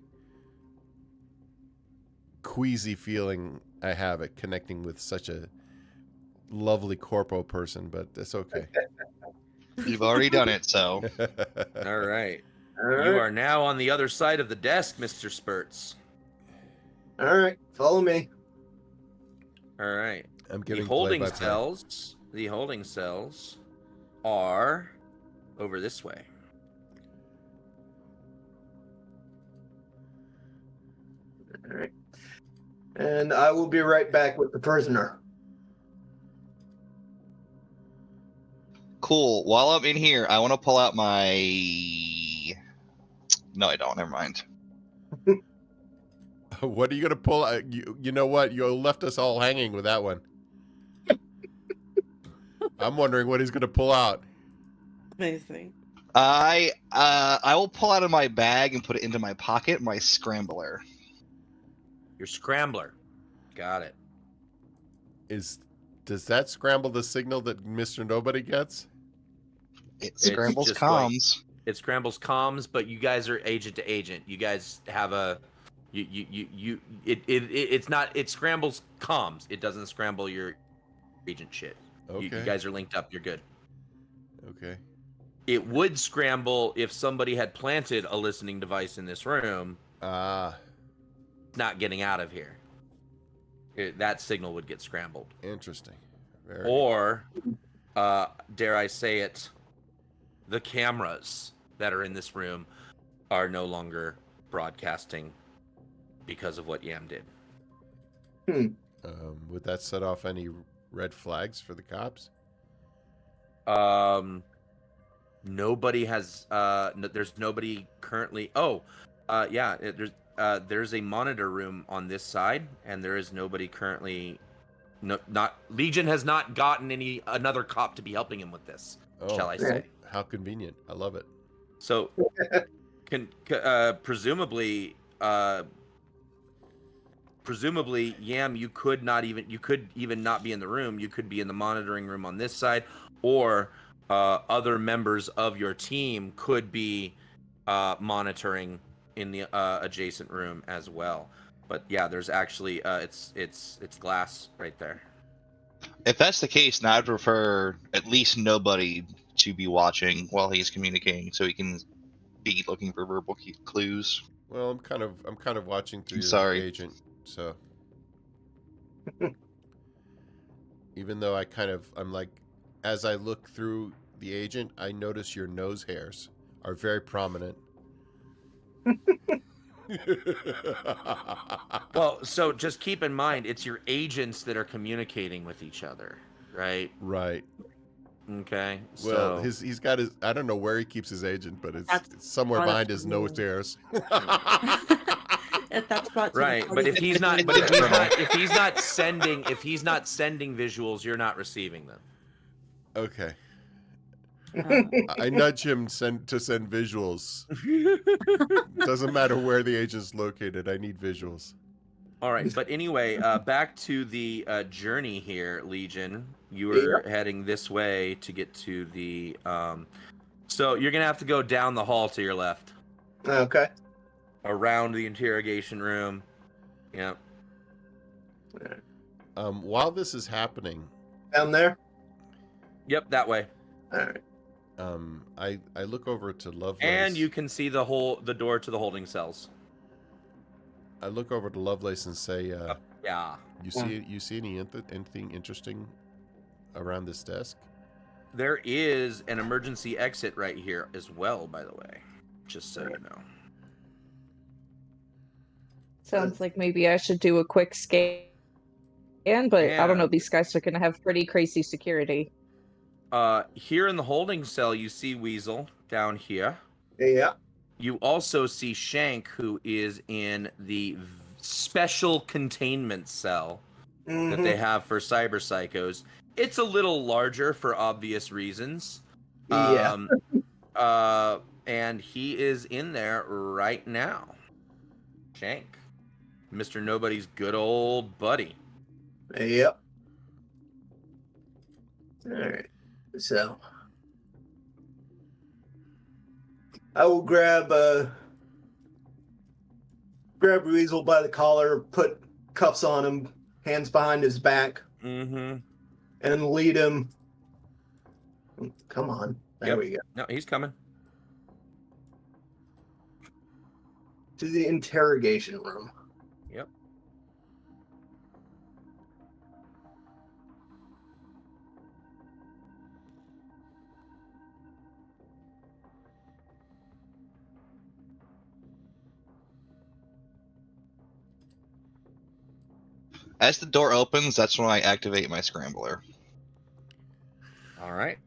queasy feeling I have at connecting with such a lovely corpo person, but that's okay. You've already done it, so. All right. All You right. are now on the other side of the desk, Mr. Spurts. All right. Follow me. All right. I'm The giving holding play-by-play. cells. The holding cells are over this way. All right. And I will be right back with the prisoner. Cool. While I'm in here, I want to pull out my. No, I don't. Never mind. What are you gonna pull? You know what? You left us all hanging with that one. I'm wondering what he's gonna pull out. Amazing. I will pull out of my bag and put it into my pocket. My scrambler. Your scrambler. Got it. Does that scramble the signal that Mr. Nobody gets? It scrambles just like- comms. It scrambles comms, but you guys are agent to agent. You guys have a it's not, it scrambles comms. It doesn't scramble your agent shit. Okay. You guys are linked up. You're good. Okay. It would scramble if somebody had planted a listening device in this room. Ah, Not getting out of here. That signal would get scrambled. interesting. Very Or, dare I say it, the cameras that are in this room are no longer broadcasting because of what Yam did. Would that set off any red flags for the cops? Nobody has. There's nobody currently. There's a monitor room on this side, and there is nobody currently. Not Legion has not gotten another cop to be helping him with this. Oh, Shall I say? How convenient. I love it. So, presumably, Yam, you could even not be in the room. You could be in the monitoring room on this side, or other members of your team could be monitoring in the adjacent room as well. But yeah, there's actually it's glass right there. If that's the case, then I'd prefer at least nobody to be watching while he's communicating, so he can be looking for verbal clues. Well, I'm kind of watching through I'm your sorry. agent, so even though I'm like, as I look through the agent, I notice your nose hairs are very prominent. Well, so just keep in mind, it's your agents that are communicating with each other, right? Right. Okay. Well, So he's got his. I don't know where he keeps his agent, but it's That's somewhere brought up behind his to nose me. hairs. If that's brought to the right, but if party- he's not, Sending if he's not sending visuals, you're not receiving them. Okay. Uh, I nudge him to send visuals. Doesn't matter where the agent's located. I need visuals. All right, but anyway, back to the journey here, Legion. You were heading this way to get to the. So you're gonna have to go down the hall to your left, Okay. around the interrogation room. Yep. While this is happening, Down there. Yep, that way. All right. I look over to Lovelace. And you can see the door to the holding cells. I look over to Lovelace and say, Yeah. you see anything interesting around this desk? There is an emergency exit right here as well, by the way. Just so you know. Sounds like maybe I should do a quick scan, but I don't know. Yeah. These guys are going to have pretty crazy security. Here in the holding cell, you see Weasel down here. Yeah. You also see Shank, who is in the special containment cell that they have for cyber psychos. It's a little larger for obvious reasons. Yeah. And he is in there right now. Shank. Mr. Nobody's good old buddy. Yep. All right. So I will grab Weasel by the collar, put cuffs on him, hands behind his back, Mm-hmm. and lead him. Come on. There we go. No, he's coming. To the interrogation room. Yep. As the door opens, that's when I activate my scrambler. All right.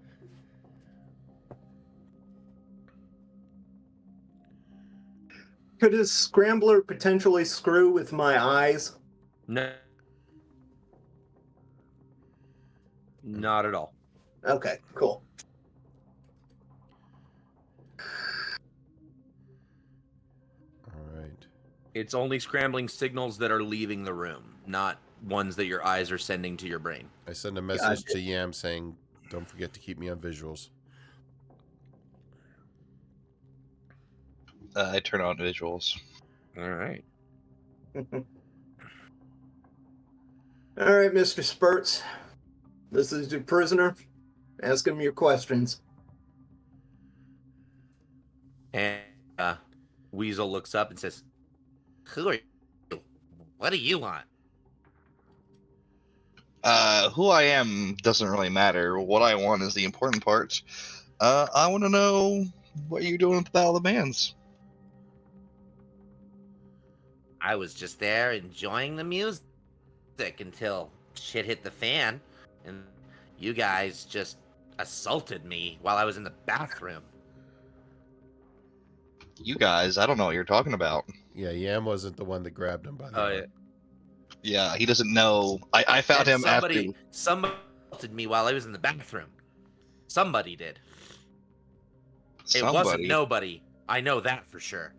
Could his scrambler potentially screw with my eyes? No. Not at all. Okay, cool. All right. It's only scrambling signals that are leaving the room, not ones that your eyes are sending to your brain. I send a message to Yam saying, "Don't forget to keep me on visuals." I turn on visuals. All right. All right, Mr. Spurts. This is your prisoner. Ask him your questions. And Weasel looks up and says, "Who are you? What do you want?" Who I am doesn't really matter. What I want is the important part. I want to know what you're doing with the Battle of the Bands. I was just there enjoying the music until shit hit the fan, and you guys just assaulted me while I was in the bathroom. You guys, I don't know what you're talking about. Yeah, Yam wasn't the one that grabbed him by the arm. Yeah, he doesn't know. I found him somebody, after. Somebody assaulted me while I was in the bathroom. Somebody did. It wasn't nobody. I know that for sure.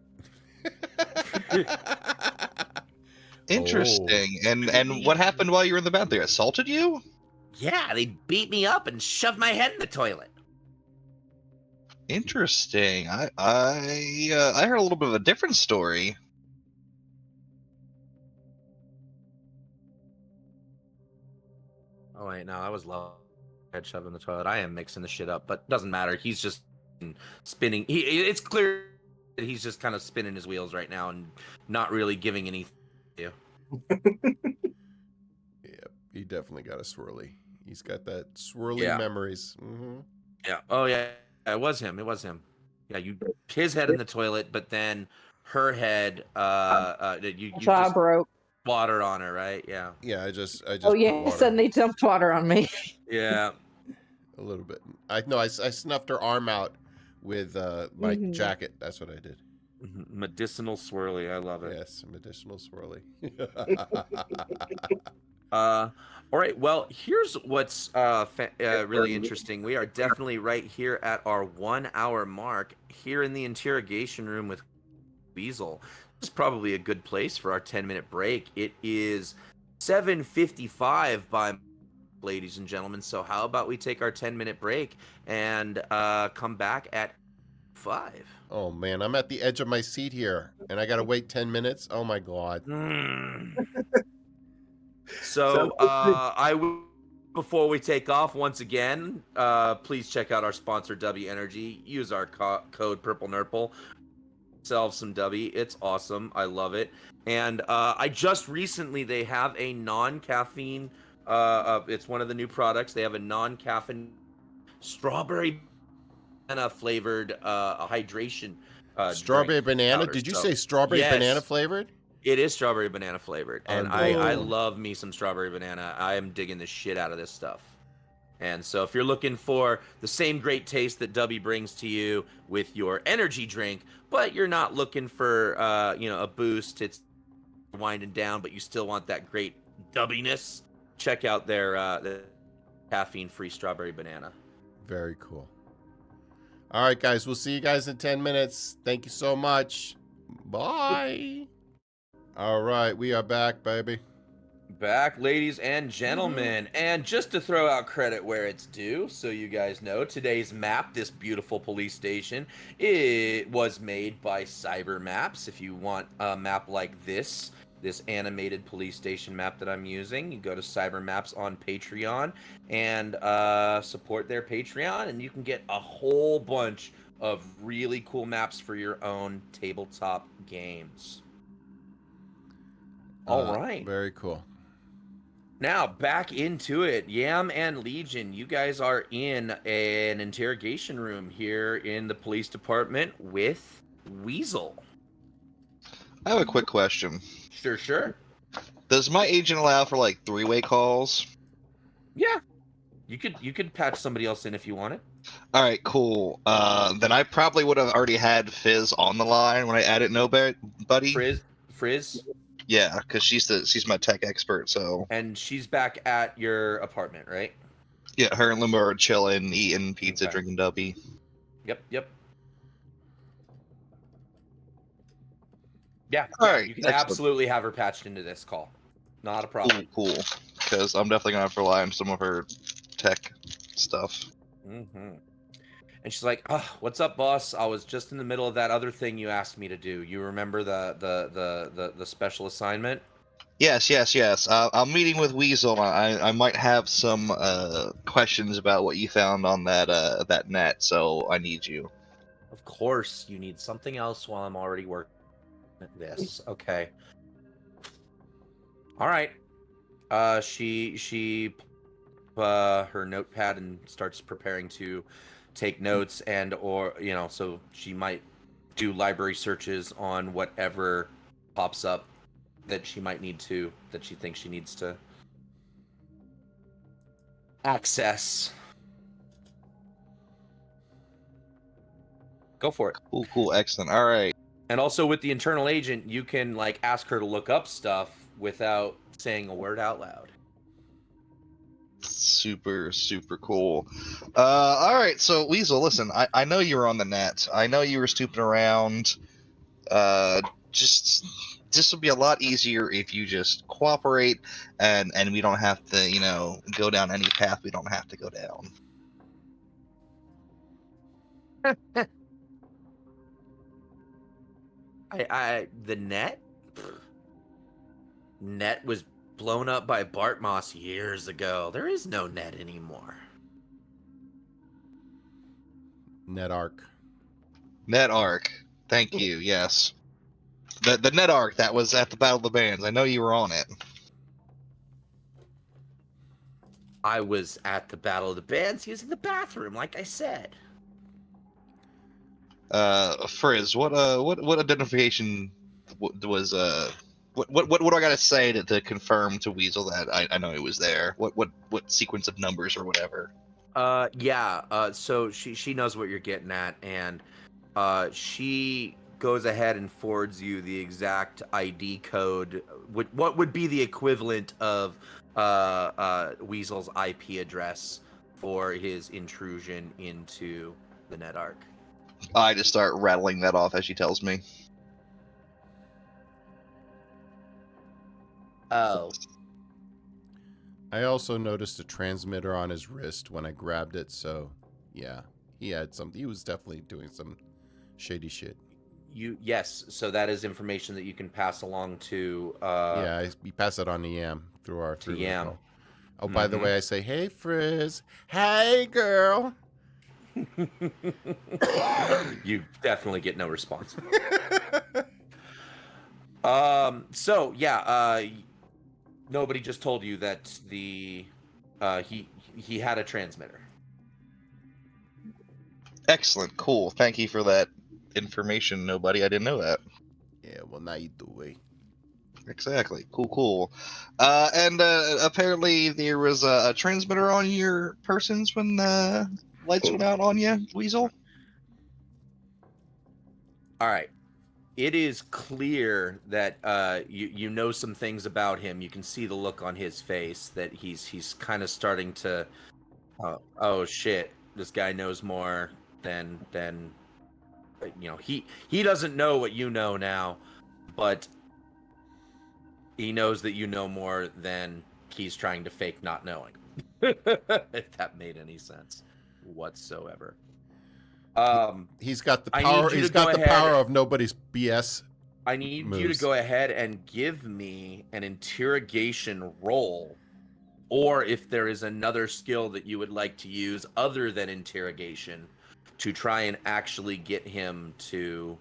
Interesting. And what happened while you were in the bathroom? They assaulted you? Yeah, they beat me up and shoved my head in the toilet. Interesting. I heard a little bit of a different story. Oh wait, no, that was low. Head shoved in the toilet. I am mixing the shit up, but doesn't matter. He's just spinning. It's clear that he's just kind of spinning his wheels right now and not really giving any. Yep, he definitely got a swirly. He's got that swirly memories. Mm-hmm. Yeah. Oh yeah, it was him. It was him. Yeah, his head in the toilet, but then her head. You just broke. Water on her, right? Yeah. Yeah, I just. Oh yes, and they dumped water on me. Yeah. A little bit. I snuffed her arm out with my jacket. That's what I did. Medicinal swirly. I love it. Yes, medicinal swirly. All right. Well, here's what's really interesting. We are definitely right here at our 1 hour mark here in the interrogation room with Weasel. This is probably a good place for our 10-minute break. It is 7:55 by ladies and gentlemen. So how about we take our 10-minute break and come back at 5? Oh man, I'm at the edge of my seat here, and I gotta wait 10 minutes. Oh my god. So before we take off, once again, please check out our sponsor, Dubby Energy. Use our code Purple Nurple. Sell some Dubby. It's awesome. I love it. And I just recently, they have a non-caffeine. It's one of the new products. They have a non-caffeine strawberry banana flavored hydration. Strawberry banana? powder. Did you So, say strawberry yes. banana flavored? It is strawberry banana flavored, and I Unbelievable. love me some strawberry banana. I am digging the shit out of this stuff. And so if you're looking for the same great taste that Dubby brings to you with your energy drink, but you're not looking for a boost, it's winding down, but you still want that great Dubbiness, check out their the caffeine-free strawberry banana. Very cool. All right, guys. We'll see you guys in 10 minutes. Thank you so much. Bye. All right. We are back, baby. Back, ladies and gentlemen, and just to throw out credit where it's due, so you guys know, today's map, this beautiful police station, it was made by CyberMaps. If you want a map like this this animated police station map that I'm using, you go to Cyber Maps on Patreon and support their Patreon, and you can get a whole bunch of really cool maps for your own tabletop games. All right. Very cool. Now, back into it. Yam and Legion, you guys are in an interrogation room here in the police department with Weasel. I have a quick question. Sure. Does my agent allow for like 3-way calls? Yeah. You could patch somebody else in if you wanted. All right, cool. Then I probably would have already had Fizz on the line when I added Nobody. Frizz? Yeah, because she's my tech expert. So. And she's back at your apartment, right? Yeah, her and Limbo are chilling, eating pizza, Okay. drinking Dubby. Yep. Yeah. All right, You can excellent. absolutely have her patched into this call. Not a problem. Cool. Because I'm definitely gonna have to rely on some of her tech stuff. Mm-hmm. And she's like, "Oh, what's up, boss? I was just in the middle of that other thing you asked me to do. You remember the special assignment?" Yes. I'm meeting with Weasel. I might have some questions about what you found on that net, so I need you. Of course, you need something else while I'm already working at this. Okay. All right. She her notepad and starts preparing to take notes so she might do library searches on whatever pops up that she thinks she needs to access. Go for it. Cool, excellent. All right. And also with the internal agent, you can like ask her to look up stuff without saying a word out loud. Super cool. All right, so Weasel, listen, I know you were on the net. I know you were snooping around. Just this would be a lot easier if you just cooperate and we don't have to, go down any path we don't have to go down. The net? Net was blown up by Bart Moss years ago. There is no net anymore. Net Arc. Net Arc. Thank you. Yes. The Net Arc that was at the Battle of the Bands. I know you were on it. I was at the Battle of the Bands using the bathroom, like I said. Frizz, what identification was what do I gotta say to confirm to Weasel that I know he was there? What sequence of numbers or whatever? So she knows what you're getting at, and she goes ahead and forwards you the exact ID code. What would be the equivalent of Weasel's IP address for his intrusion into the Net Arc? I just start rattling that off as she tells me. Oh. I also noticed a transmitter on his wrist when I grabbed it, so yeah, he was definitely doing some shady shit. Yes, so that is information that you can pass along to we pass it on to Yam through our Yam. call. Oh, by the way, I say, "Hey, Frizz. Hey, girl." You definitely get no response. Nobody just told you that he had a transmitter. Excellent, cool. Thank you for that information, Nobody. I didn't know that. Yeah, well, now you do it. Exactly. Cool. And apparently there was a transmitter on your persons when lights went out on you, Weasel? All right. It is clear that you know some things about him. You can see the look on his face that he's kind of starting to, oh shit, this guy knows more than he doesn't know what you know now, but he knows that you know more than he's trying to fake not knowing. If that made any sense whatsoever. He's got the I power. need you He's to go got the ahead. power of nobody's BS I need you to moves. go ahead and give me an interrogation roll, or if there is another skill that you would like to use other than interrogation to try and actually get him to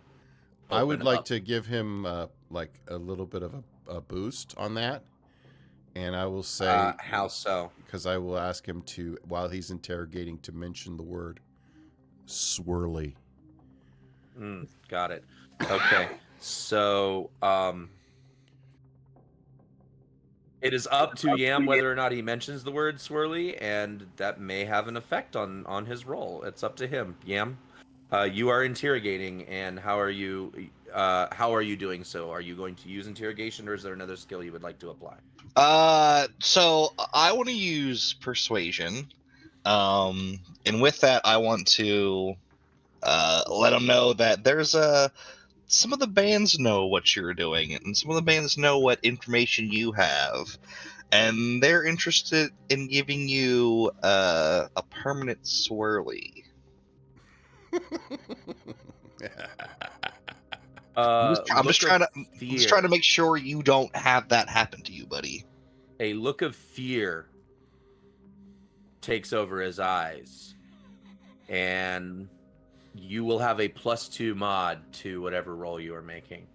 I would open like up. to give him like a little bit of a boost on that, and I will say How so? because I will ask him to, while he's interrogating, to mention the word swirly. Got it. Okay. So, it is up to Yam whether or not he mentions the word swirly, and that may have an effect on his roll. It's up to him. Yam, you are interrogating, and how are you doing so? Are you going to use interrogation, or is there another skill you would like to apply? So I want to use persuasion, and with that, I want to let them know that there's some of the bands know what you're doing, and some of the bands know what information you have, and they're interested in giving you a permanent swirly. I'm just trying to make sure you don't have that happen to you, buddy. A look of fear takes over his eyes, and you will have a +2 mod to whatever roll you are making.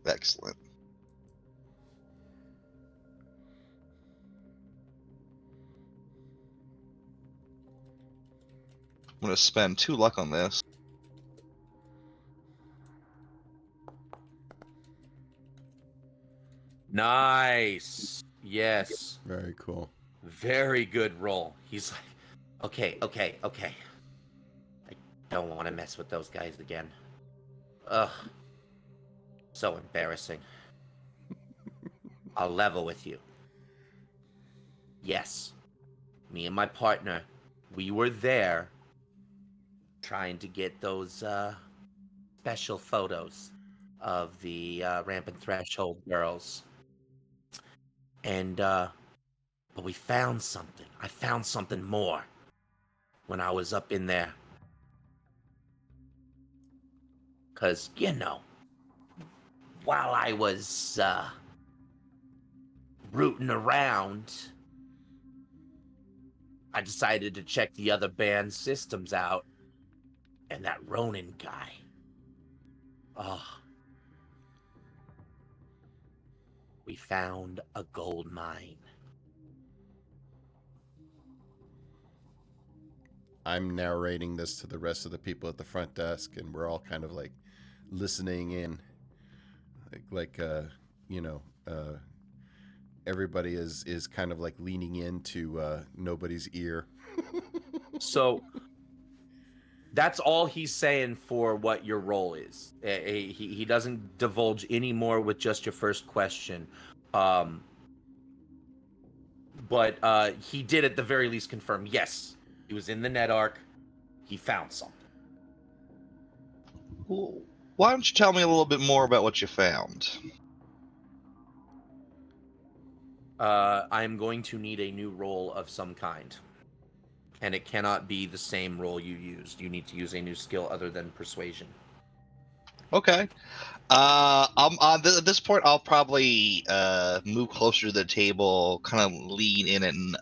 Excellent. I'm going to spend 2 luck on this. Nice. Yes. Very cool. Very good roll. He's like, okay. I don't want to mess with those guys again. Ugh. So embarrassing. I'll level with you. Yes. Me and my partner, we were there trying to get those special photos of the Rampant Threshold girls. And but we found something. I found something more when I was up in there. 'Cause, while I was rooting around, I decided to check the other band's systems out. And that Ronin guy. Oh. We found a gold mine. I'm narrating this to the rest of the people at the front desk, and we're all kind of like listening in, everybody is kind of like leaning into nobody's ear. So that's all he's saying for what your role is. He doesn't divulge any more with just your first question. But he did at the very least confirm, yes, he was in the net arc. He found something. Well, why don't you tell me a little bit more about what you found? I'm going to need a new role of some kind. And it cannot be the same role you used. You need to use a new skill other than persuasion. Okay. At this point, I'll probably move closer to the table, kind of lean in and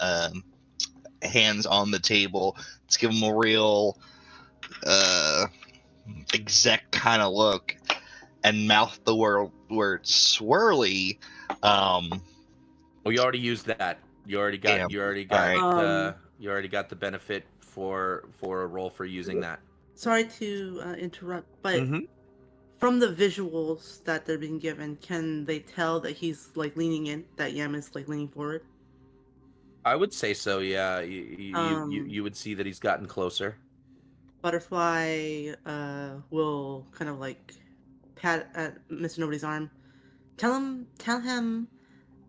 hands on the table. Let's give him a real exec kind of look, and mouth the word swirly. Well, you already used that. You already got. Damn. You already got. Alright. You already got the benefit for a roll for using that. Sorry to interrupt, but Mhm. from the visuals that they're being given, can they tell that he's like leaning in, that Yam is like leaning forward? I would say so. Yeah, you would see that he's gotten closer. Butterfly will kind of like pat at Mr. Nobody's arm. Tell him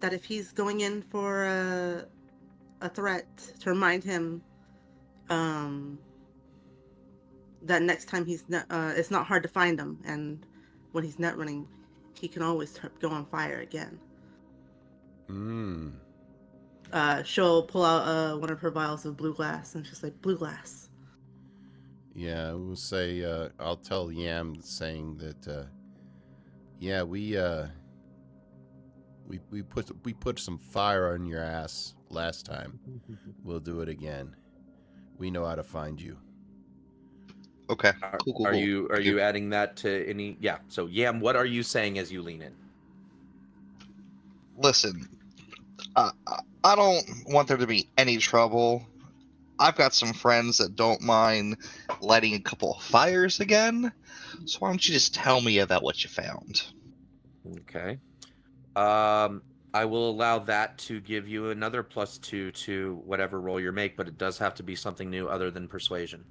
that if he's going in for a threat, to remind him that next time it's not hard to find him, and when he's net running, he can always go on fire again. She'll pull out one of her vials of blue glass, and she's like, blue glass. Yeah, we'll say, I'll tell Yam, saying that Yeah, we put some fire on your ass last time. We'll do it again. We know how to find you. Okay. Are, Cool. are you adding that to any? Yeah. So Yam, what are you saying as you lean in? Listen, I don't want there to be any trouble. I've got some friends that don't mind lighting a couple of fires again. So why don't you just tell me about what you found? Okay. I will allow that to give you another +2 to whatever roll you make, but it does have to be something new other than persuasion.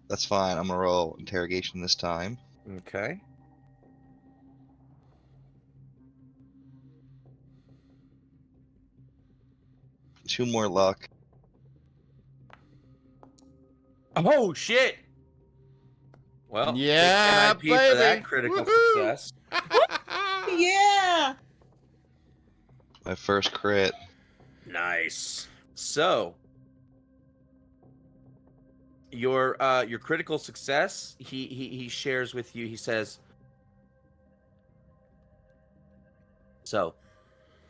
That's fine. I'm gonna roll interrogation this time. Okay. Two more luck. Oh shit! Well, Yeah, take 10 IP for that baby. critical Woohoo! success. Yeah. My first crit. Nice. So your critical success, he shares with you. He says, so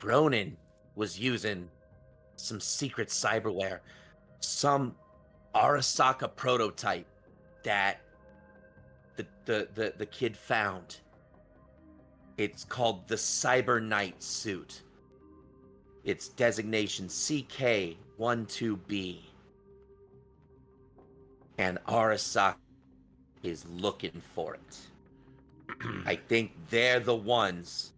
Ronan was using some secret cyberware, some Arasaka prototype that the kid found. It's called the CyberKnights suit. It's designation CK12B. And Arasaka is looking for it. I think they're the ones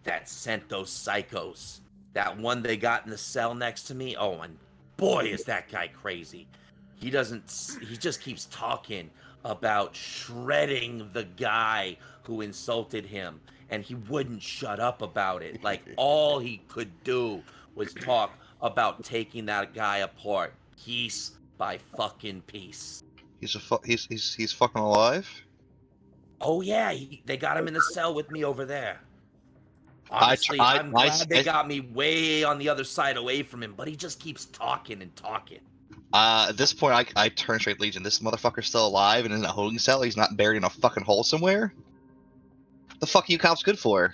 that sent those psychos. That one they got in the cell next to me. Oh, and boy, is that guy crazy. He just keeps talking about shredding the guy who insulted him, and he wouldn't shut up about it. Like, all he could do was talk about taking that guy apart piece by fucking piece. He's fucking alive. Oh yeah, they got him in the cell with me over there. Honestly, I'm glad they got me way on the other side away from him, but he just keeps talking and talking. At this point, I turn straight Legion. This motherfucker's still alive and in a holding cell. He's not buried in a fucking hole somewhere. The fuck are you cops good for?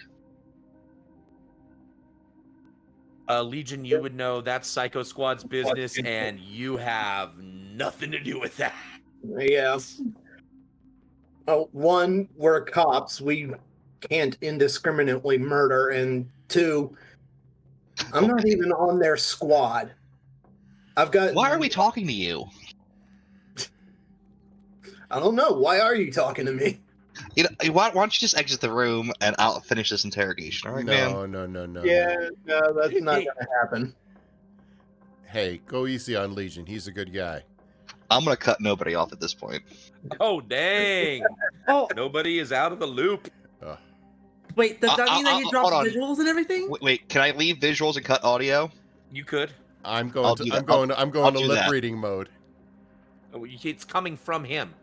Legion, you would know that's Psycho Squad's business, and you have nothing to do with that. Yeah. Oh, one, we're cops. We can't indiscriminately murder. And two, I'm not even on their squad. I've got. Why are we talking to you? I don't know. Why are you talking to me? You know, why don't you just exit the room and I'll finish this interrogation, all right, man? No. Yeah, no, that's not gonna happen. Hey, go easy on Legion. He's a good guy. I'm gonna cut nobody off at this point. Oh, dang. Oh, Nobody is out of the loop. wait, does that mean that you dropped hold on. visuals and everything? Wait, can I leave visuals and cut audio? You could. I'm I'll going do to that. I'm going to do lip that. reading mode. Oh, it's coming from him.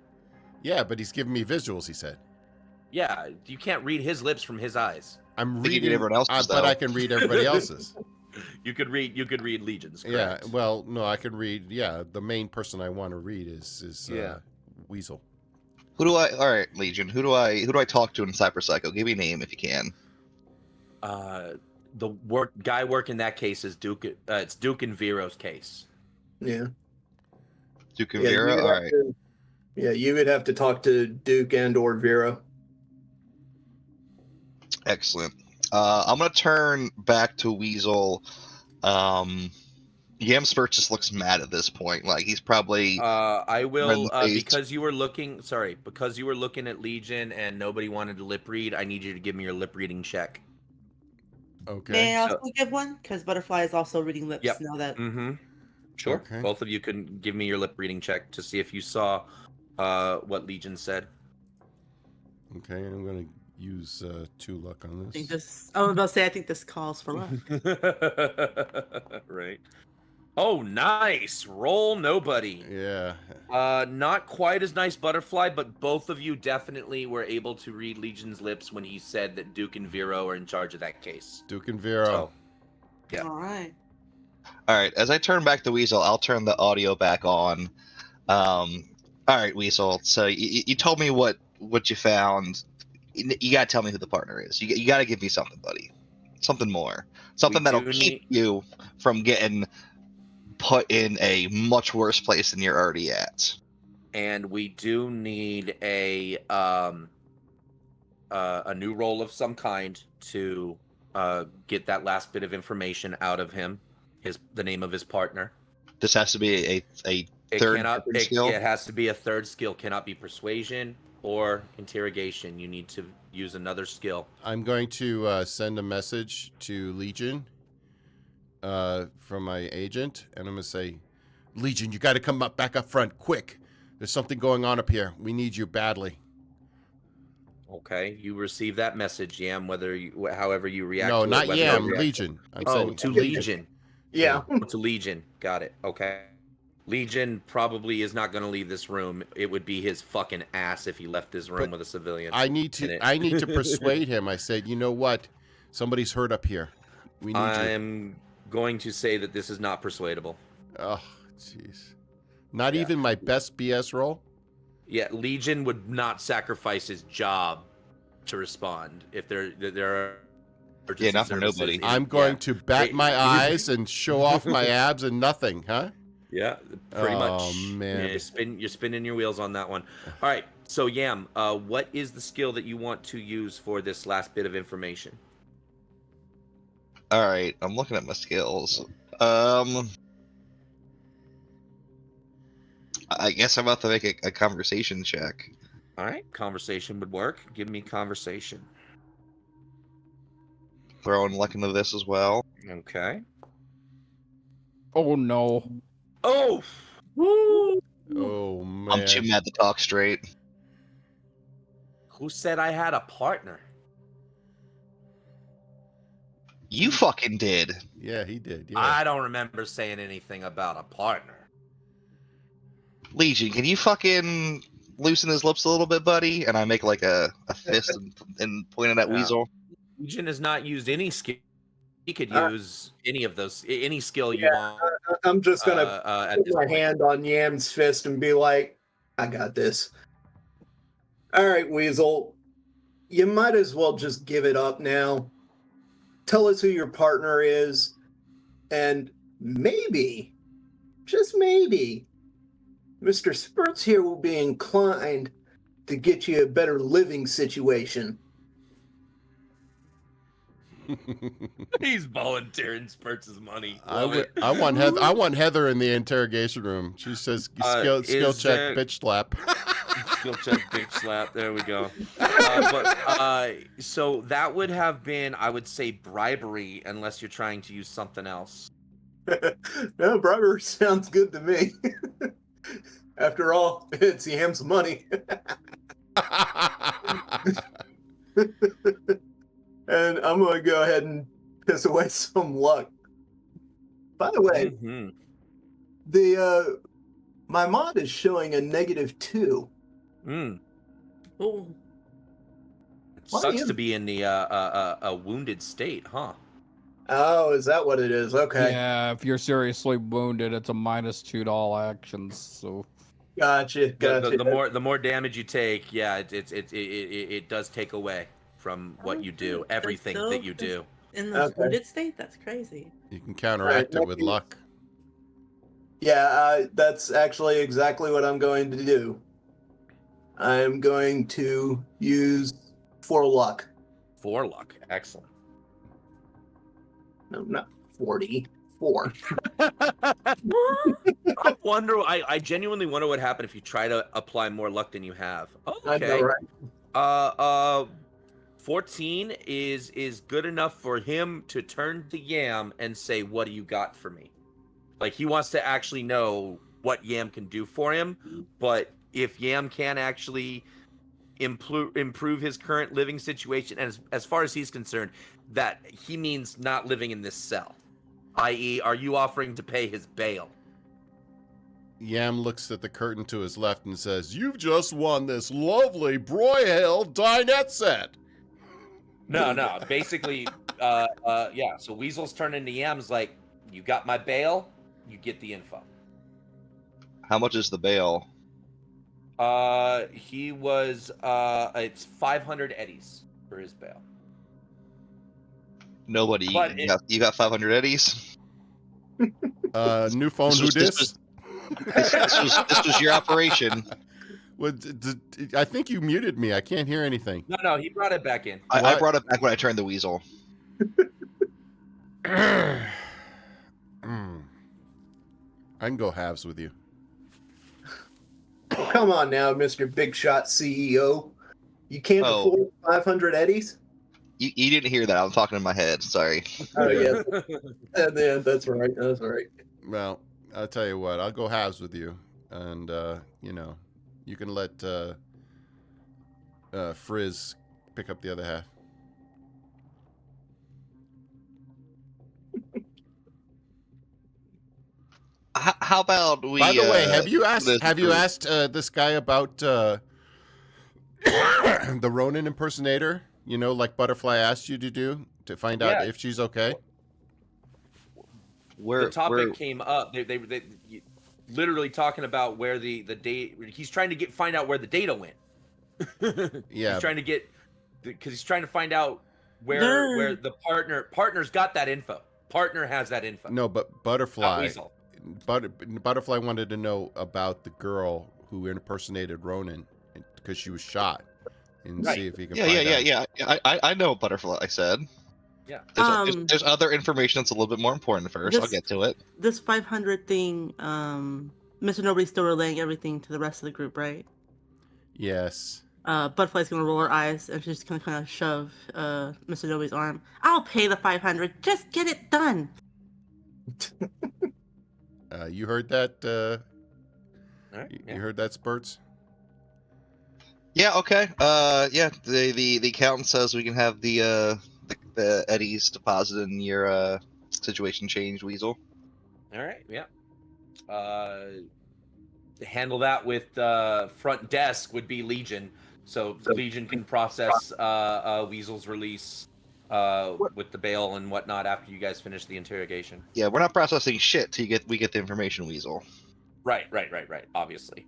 Yeah, but he's giving me visuals, he said. Yeah, you can't read his lips from his eyes. I'm But you reading read everyone else's, but though. I can read everybody else's. You could read Legion's. Yeah, Correct. well, no, I can read. Yeah, the main person I want to read is Yeah. Weasel. Who do I? All right, Legion. Who do I talk to in Cyber Psycho? Give me a name if you can. The guy working that case is Duke. It's Duke and Vero's case. Yeah. Duke and Yeah, Vera. All right. Yeah, you would have to talk to Duke and/or Vera. Excellent. I'm gonna turn back to Weasel. Yamspurt just looks mad at this point. Like he's probably. I will Red in the face. because you were looking. Sorry, because you were looking at Legion and nobody wanted to lip read. I need you to give me your lip reading check. Okay. May I so- also give one? Because Butterfly is also reading lips Yep. now that. Mm-hmm. Sure. Okay. Both of you can give me your lip reading check to see if you saw what Legion said. Okay, I'm gonna use 2 luck on I think this. this. I was about to say. I think this calls for luck. Right. Oh, nice. Roll nobody. Yeah. Not quite as nice, Butterfly, but both of you definitely were able to read Legion's lips when he said that Duke and Vero are in charge of that case. Duke and Vero. So, yeah. All right. All right. As I turn back to Weasel, I'll turn the audio back on. All right, Weasel. So you told me what you found. You gotta tell me who the partner is. You gotta give me something, buddy. Something more. Something We that'll do keep you from getting put in a much worse place than you're already at. And we do need a new role of some kind to get that last bit of information out of him. The name of his partner. This has to be a third different skill. It has to be a third skill. Cannot be persuasion or interrogation. You need to use another skill. I'm going to send a message to Legion from my agent, and I'm going to say, Legion, you got to come back up front, quick. There's something going on up here. We need you badly. Okay, you receive that message, Yam. However you react. No, to not it, Yam, Legion. I'm saying to Legion. Yeah. To Legion. Got it. Okay. Legion probably is not going to leave this room. It would be his fucking ass if he left this room with a civilian. I need to persuade him. I said, you know what? Somebody's hurt up here. We need you. I'm going to say that this is not persuadable. Oh, jeez. Not even my best BS roll? Yeah, Legion would not sacrifice his job to respond if there are. Yeah, not for nobody. I'm going to bat my eyes and show off my abs and nothing, huh? Yeah, pretty much. Oh, man. Yeah, you're spinning your wheels on that one. All right, so Yam, what is the skill that you want to use for this last bit of information? All right, I'm looking at my skills. I guess I'm about to make a conversation check. All right, conversation would work. Give me conversation. Throwing luck into this as well. Okay. Oh no. Oh! Oh, man. I'm too mad to talk straight. Who said I had a partner? You fucking did. Yeah, he did. Yeah. I don't remember saying anything about a partner. Legion, can you fucking loosen his lips a little bit, buddy? And I make like a fist and point it at Yeah. Weasel. Legion has not used any skill. He could use any of those, any skill you want. I'm just gonna at put this my point. hand on Yam's fist and be like, I got this. All right, Weasel. You might as well just give it up now. Tell us who your partner is, and maybe, just maybe, Mr. Spurts here will be inclined to get you a better living situation. He's volunteering Spurts' money. I want Heather in the interrogation room. She says skill check, bitch slap. Skill check, bitch slap. There we go. So that would have been, I would say, bribery, unless you're trying to use something else. No, bribery sounds good to me. After all, it's Yam's money. And I'm going to go ahead and piss away some luck. By the way, my mod is showing a -2. Oh, Sucks to be in the a wounded state, huh? Oh, is that what it is? Okay. Yeah, if you're seriously wounded, it's a -2 to all actions. So Gotcha. The more damage you take, yeah, it does take away from what you do, everything that you do. In the wounded state? That's crazy. You can counteract it with luck. Yeah, that's actually exactly what I'm going to do. I'm going to use 4 luck. 4 luck, excellent. No, not 44. I genuinely wonder what happened if you try to apply more luck than you have. Oh, I okay. know, right? 14 is good enough for him to turn to Yam and say, "What do you got for me?" Like, he wants to actually know what Yam can do for him, but if Yam can actually improve his current living situation, and as far as he's concerned, that he means not living in this cell, i.e., are you offering to pay his bail? Yam looks at the curtain to his left and says, "You've just won this lovely Broyhill dinette set." No. Basically, yeah. So Weasel's turning to Yam's like, "You got my bail. You get the info." How much is the bail? He was it's 500 eddies for his bail. Nobody. But You got 500 eddies. New phone. This Who was- dis? This was your operation. I think you muted me. I can't hear anything. No, he brought it back in. I What? brought it back when I turned the Weasel. I can go halves with you. Come on now, Mr. Big Shot CEO. You can't Oh. afford 500 eddies? You didn't hear that. I'm talking in my head. Sorry. Oh, yes. Yeah, that's right. That's right. Well, I'll tell you what. I'll go halves with you, and you can let Frizz pick up the other half. How about we? By the way, have you this asked group- this guy about the Ronin impersonator? You know, like Butterfly asked you to do to find out Yeah. if she's okay. Where The topic where- came up. They literally talking about where the date. He's trying to find out where the data went. Yeah. He's trying to get because he's trying to find out where the partner's got that info. Partner has that info. No, but Not Butterfly. Weasel. Butterfly wanted to know about the girl who impersonated Ronin because she was shot, and Right. see if he can. Yeah, find yeah, out. yeah, yeah. I know what Butterfly. I said. Yeah. There's other information that's a little bit more important first. I'll This- get to it. This 500 thing, Mr. Nobody's still relaying everything to the rest of the group, right? Yes. Butterfly's gonna roll her eyes and she's gonna kind of shove Mr. Nobody's arm. I'll pay the 500. Just get it done. You heard that? All right, You heard that, Spurts? Yeah. Okay. Yeah. The accountant says we can have the eddies deposited in your situation change, Weasel. All right. Yeah. Handle that with front desk would be Legion, so Legion can process Weasel's release with the bail and whatnot after you guys finish the interrogation. Yeah, we're not processing shit till we get the information, Weasel. Right. Obviously.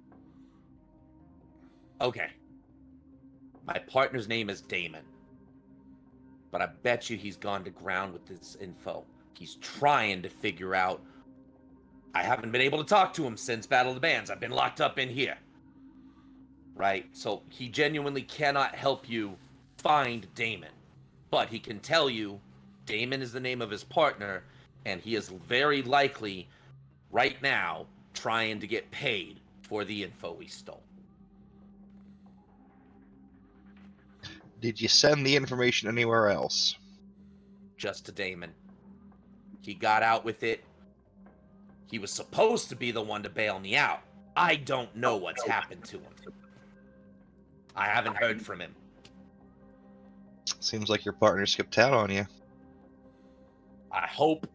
Okay. My partner's name is Damon, but I bet you he's gone to ground with this info. He's trying to figure out. I haven't been able to talk to him since Battle of the Bands. I've been locked up in here. Right? So he genuinely cannot help you find Damon. But he can tell you Damon is the name of his partner, and he is very likely, right now, trying to get paid for the info we stole. Did you send the information anywhere else? Just to Damon. He got out with it. He was supposed to be the one to bail me out. I don't know what's happened to him. I haven't heard from him. Seems like your partner skipped out on you. I hope,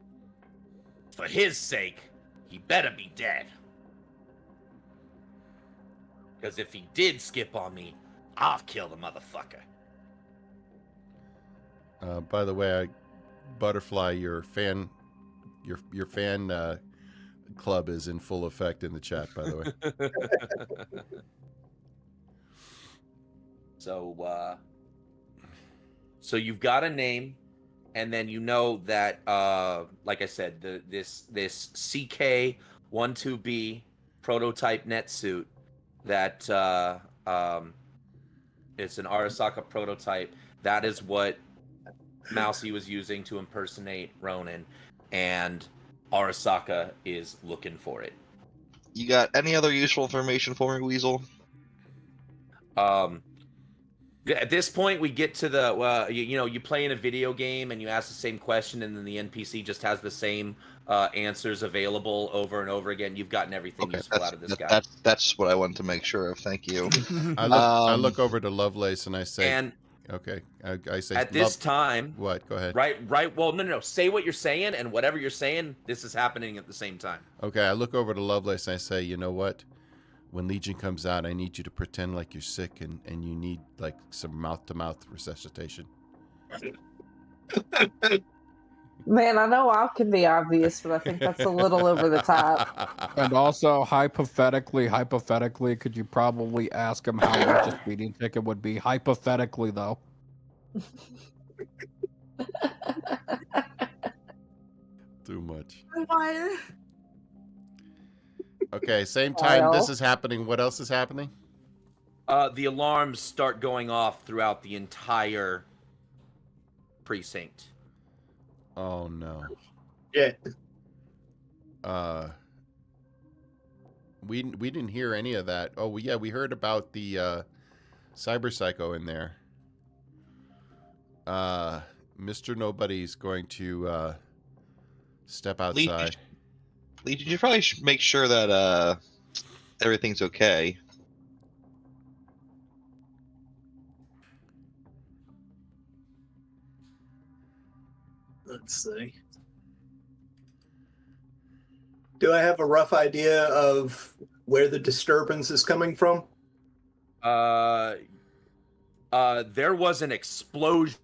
for his sake, he better be dead. Because if he did skip on me, I'll kill the motherfucker. By the way, Butterfly, your fan club is in full effect in the chat. By the way. So you've got a name, and then you know that, like I said, this CK12B prototype net suit that it's an Arasaka prototype. That is what Mousy was using to impersonate Ronin, and Arasaka is looking for it. You got any other useful information for me, Weasel? At this point, we get to the you play in a video game and you ask the same question, and then the NPC just has the same answers available over and over again. You've gotten everything Okay, useful out of this guy. that's what I wanted to make sure of. Thank you. I look over to Lovelace and I say, And okay. I say, at this time, what? Go ahead. right. Well, no. Say what you're saying, and whatever you're saying, this is happening at the same time. Okay, I look over to Lovelace and I say, you know what? When Legion comes out, I need you to pretend like you're sick and you need like some mouth-to-mouth resuscitation. Man, I know I can be obvious, but I think that's a little over the top. And also, hypothetically, could you probably ask him how much a speeding ticket would be? Hypothetically, though. Too much. Why? Okay, same time this Kyle? is happening. What else is happening? The alarms start going off throughout the entire precinct. Oh no. Yeah. We didn't hear any of that. Oh yeah, we heard about the cyber psycho in there. Mr. Nobody's going to step outside. Lee, did you probably make sure that everything's okay? Let's see. Do I have a rough idea of where the disturbance is coming from? There was an explosion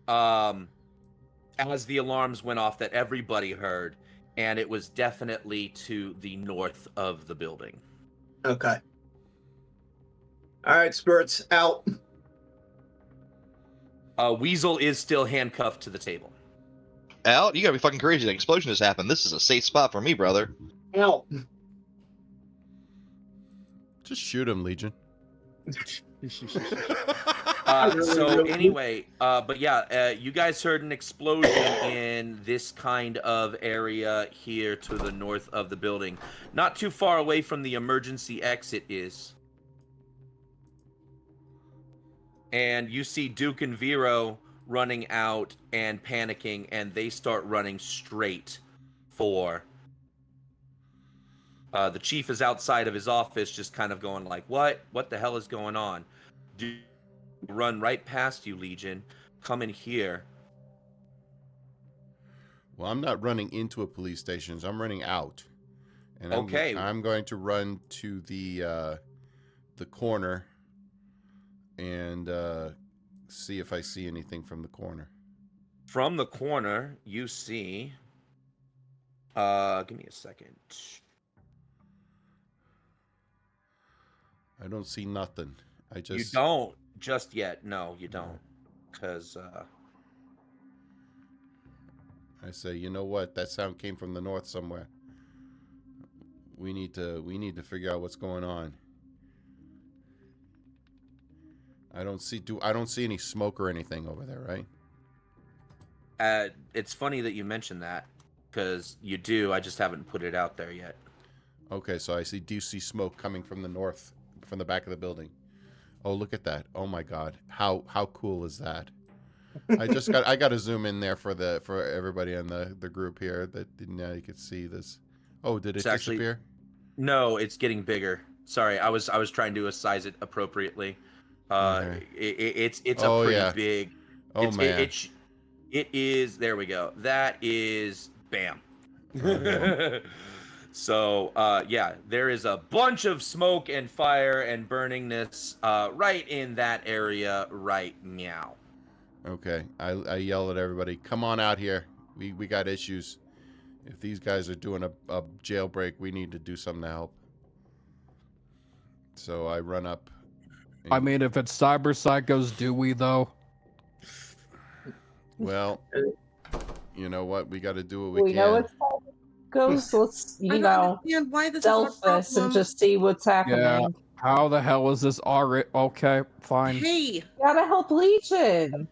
as the alarms went off that everybody heard, and it was definitely to the north of the building. Okay. All right, spirits out. Weasel is still handcuffed to the table. Al, you gotta be fucking crazy. An explosion has happened. This is a safe spot for me, brother. Out. Just shoot him, Legion. Anyway, but yeah, you guys heard an explosion in this kind of area here to the north of the building. Not too far away from the emergency exit is. And you see Duke and Vero running out and panicking, and they start running straight for... the chief is outside of his office just kind of going like, what? What the hell is going on? Run right past you, Legion. Come in here. Well, I'm not running into a police station. I'm running out. And Okay. I'm going to run to the corner and see if I see anything from the corner. From the corner, you see... give me a second. I don't see nothing. I just... You don't just yet. No, you don't. Because... I say, you know what? That sound came from the north somewhere. We need to figure out what's going on. I don't see any smoke or anything over there, right? it's funny that you mentioned that, because you do. I just haven't put it out there yet. Okay, so do you see smoke coming from the north, from the back of the building? Oh, look at that! Oh my God, how cool is that? I got to zoom in there for everybody on the group here that now you could see this. Oh, did it disappear? No, it's getting bigger. Sorry, I was trying to size it appropriately. Okay. It's a pretty big. Oh man. It is. There we go. That is bam. Okay. So yeah, there is a bunch of smoke and fire and burningness right in that area right now. Okay, I yell at everybody, come on out here. We got issues. If these guys are doing a jailbreak, we need to do something to help. So I run up. I mean, if it's cyber psychos, do we though? Well, you know what? We got to do what we We can. know it's goes. Let's I don't understand why this stealth is our this and problem. just see what's happening. Yeah. How the hell is this already? Okay, fine. Hey, Gotta help Legion.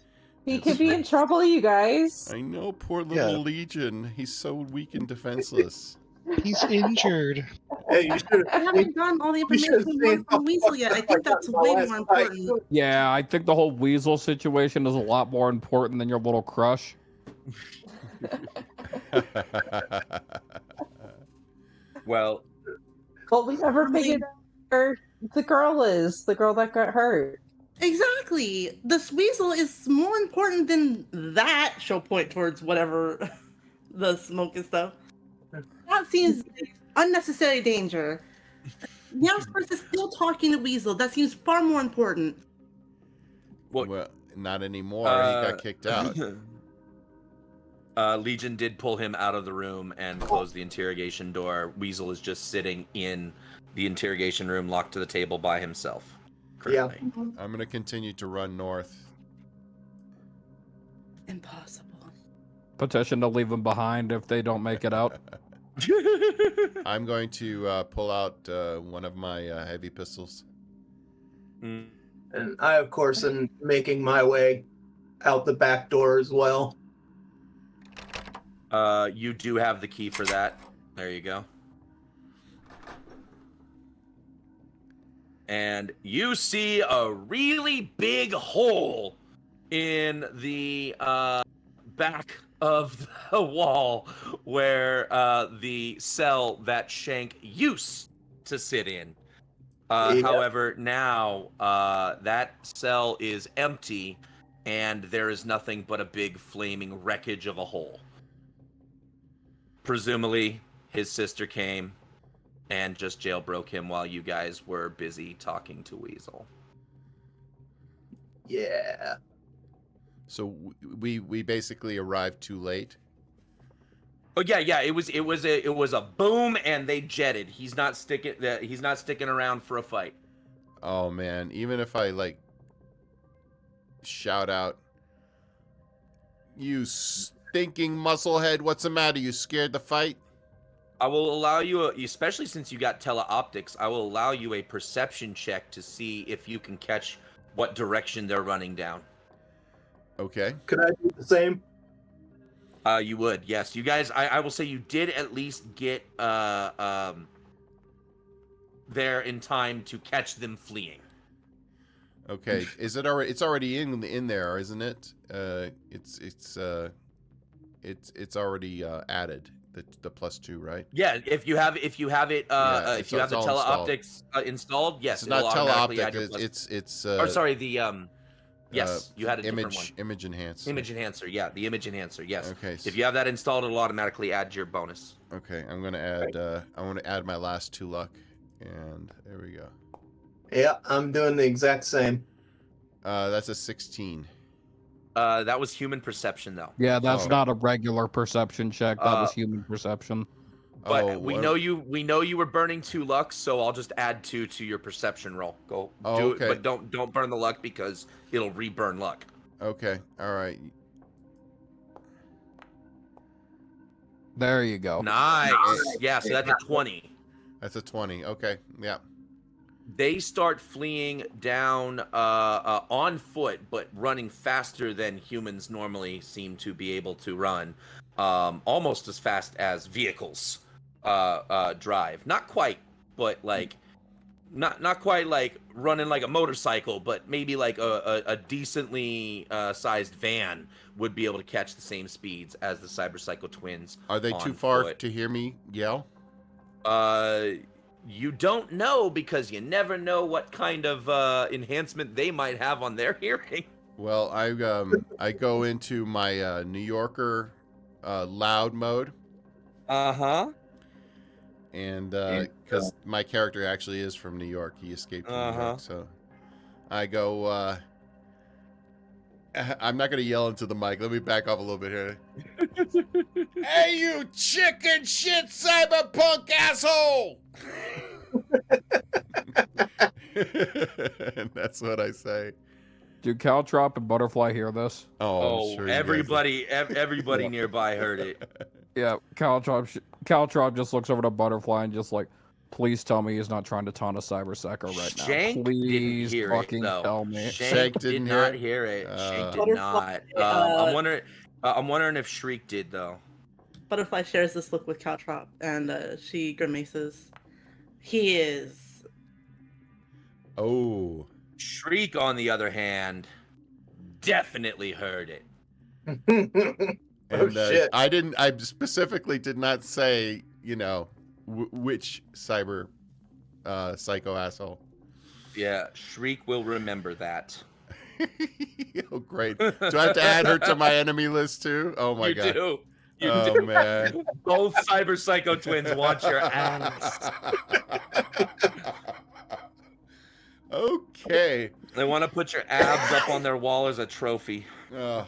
He could be in trouble, you guys. I know, poor little Legion. He's so weak and defenseless. He's injured. Hey, you should I haven't gotten all the information from Weasel yet. I think that's way more important. Yeah, I think the whole Weasel situation is a lot more important than your little crush. Well, But we never figured out where the girl is. The girl that got hurt. Exactly. This Weasel is more important than that. She'll point towards whatever the smoke and stuff. That seems like unnecessary danger. Now Spurs is still talking to Weasel. That seems far more important. what? Well, not anymore. He got kicked out. Legion did pull him out of the room and close the interrogation door. Weasel is just sitting in the interrogation room, locked to the table by himself. Currently. Mm-hmm. I'm going to continue to run north. Impossible. Petition to leave them behind if they don't make it out. I'm going to pull out one of my heavy pistols. Mm. And I, of course, am making my way out the back door as well. You do have the key for that. There you go. And you see a really big hole in the back of the wall where the cell that Shank used to sit in. Yeah. However, now that cell is empty and there is nothing but a big flaming wreckage of a hole. Presumably, his sister came and just jailbroke him while you guys were busy talking to Weasel. Yeah. So we basically arrived too late. Oh yeah. It was a boom, and they jetted. He's not sticking around for a fight. Oh man, even if I like shout out, "You stinking musclehead, what's the matter? You scared to fight?" I will allow you, especially since you got teleoptics, I will allow you a perception check to see if you can catch what direction they're running down. Okay. Could I do the same? You would, yes. You guys, I will say you did at least get there in time to catch them fleeing. Okay. Is it already? It's already in there, isn't it? It's already added. The +2, right? Yeah, if you have it, if you have the teleoptics installed, yes, It's not automatically add your teleoptic. It's or sorry, the yes, you had a different one. Image enhancer. Image enhancer, yeah, the image enhancer, yes. Okay. If you have that installed, it'll automatically add your bonus. Okay, I'm gonna add. I want to add my last 2 luck, and there we go. Yeah, I'm doing the exact same. That's a 16. That was human perception, though. Yeah, that's Oh. not a regular perception check. That was human perception. But we what- know you were burning 2 luck, so I'll just add 2 to your perception roll. Go do okay. it, but don't burn the luck because it'll re-burn luck. Okay. All right. There you go. Nice. Yeah, so that's a 20. That's a 20. Okay. Yeah. They start fleeing down on foot, but running faster than humans normally seem to be able to run, almost as fast as vehicles drive. Not quite, but like not quite like running like a motorcycle, but maybe like a decently sized van would be able to catch the same speeds as the Cyberpsycho twins. Are they on too far foot. to hear me yell? You don't know because you never know what kind of enhancement they might have on their hearing. Well, I go into my New Yorker loud mode, and because my character actually is from New York, he escaped from New York, so I go. I'm not gonna yell into the mic. Let me back off a little bit here. Hey, you chicken shit cyberpunk asshole! And that's what I say. Do Caltrop and Butterfly hear this? Oh, I'm sure you guys- everybody nearby heard it. Yeah, Caltrop just looks over to Butterfly and just like, please tell me he's not trying to taunt a Cyber Psycho right now. Shank Please didn't hear fucking it, though. tell me. Shank didn't did hear not it? hear it. Shank did Butterfly, not. I'm wondering if Shriek did though. Butterfly shares this look with Caltrop, and she grimaces. He is. Oh. Shriek, on the other hand, definitely heard it. And shit. I specifically did not say, which cyber psycho asshole. Yeah, Shriek will remember that. Oh, great. Do I have to add her to my enemy list too? Oh my god. Do. You Oh do. man. Both Cyber Psycho twins want your ass. Okay. They want to put your abs up on their wall as a trophy. Oh.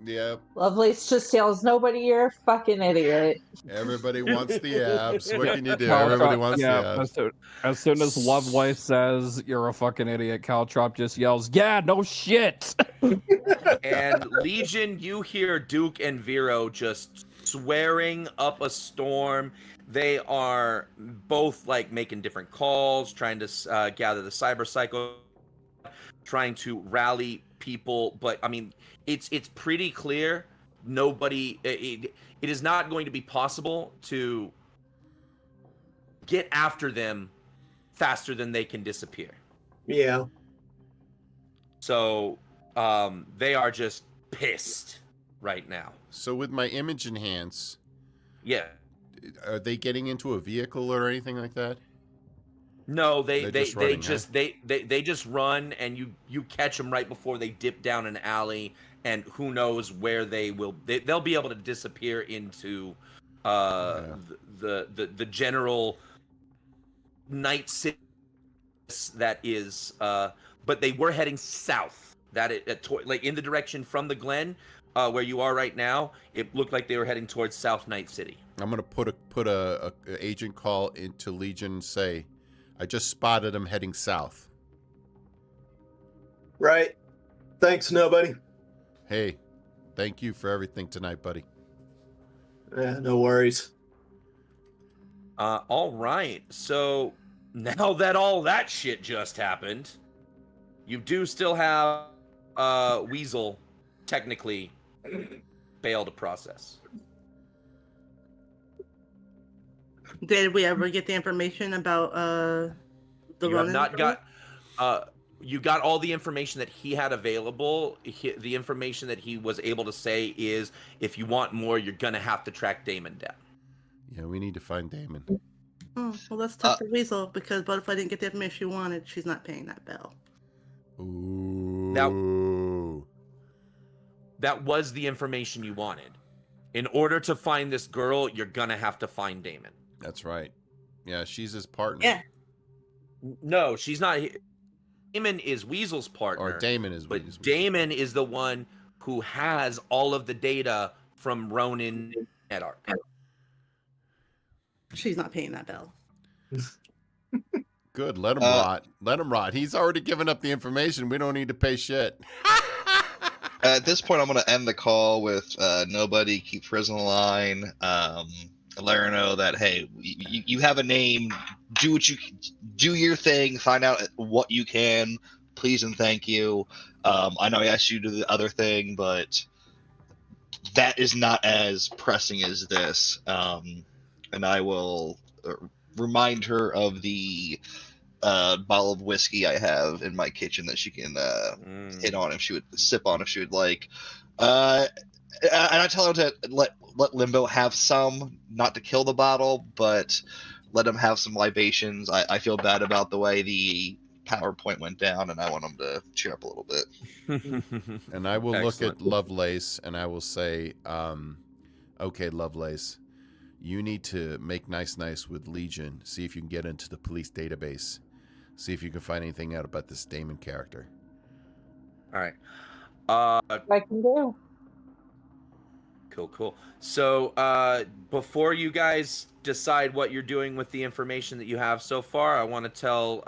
Yep. Lovelace just yells, "Nobody, you're a fucking idiot." Everybody wants the abs. What can you do? Caltrop, Everybody wants the yeah, abs. as soon as Lovelace says you're a fucking idiot, Caltrop just yells, "Yeah, no shit." And Legion, you hear Duke and Vero just swearing up a storm. They are both like making different calls, trying to gather the cyber cycle, trying to rally people. But I mean, it's pretty clear nobody. It is not going to be possible to get after them faster than they can disappear. Yeah. So they are just pissed right now. So with my image enhance, Yeah. are they getting into a vehicle or anything like that? No, They're just running, huh? they just run, and you catch them right before they dip down an alley, and who knows where they'll be able to disappear into the general night city that is but they were heading south, like in the direction from the Glen where you are right now. It looked like they were heading towards South Night City. I'm gonna put a agent call into Legion and say, I just spotted him heading south. Right. Thanks, nobody. Hey, thank you for everything tonight, buddy. Yeah, no worries. All right, so now that all that shit just happened, you do still have Weasel technically fail to process. Did we ever get the information about the You have Ronin not girl? got you got all the information that he had available. The information that he was able to say is, if you want more, you're gonna have to track Damon down. Yeah, we need to find Damon. Oh, well, let's talk to Weasel, because Butterfly didn't get the information she wanted. She's not paying that bill. Ooh. That was the information you wanted. In order to find this girl, you're gonna have to find Damon. That's right. Yeah, she's his partner. Yeah. No, she's not. Damon is Weasel's partner. Or Damon is But Weasel's Damon is the one who has all of the data from Ronin Netark. She's not paying that bill. Good. Let him rot. Let him rot. He's already given up the information. We don't need to pay shit. At this point, I'm going to end the call with nobody. Keep Friz on the line. Let her know that, hey, you have a name. Do your thing. Find out what you can. Please and thank you. I know I asked you to do the other thing, but that is not as pressing as this. And I will remind her of the bottle of whiskey I have in my kitchen that she can hit on if she would sip on if she would like. And I tell her to let Limbo have some, not to kill the bottle, but let him have some libations. I feel bad about the way the PowerPoint went down, and I want him to cheer up a little bit. And I will Excellent. look at Lovelace and I will say, okay, Lovelace, you need to make nice with Legion. See if you can get into the police database. See if you can find anything out about this Damon character. All right. I can do. Cool. So before you guys decide what you're doing with the information that you have so far, I want to tell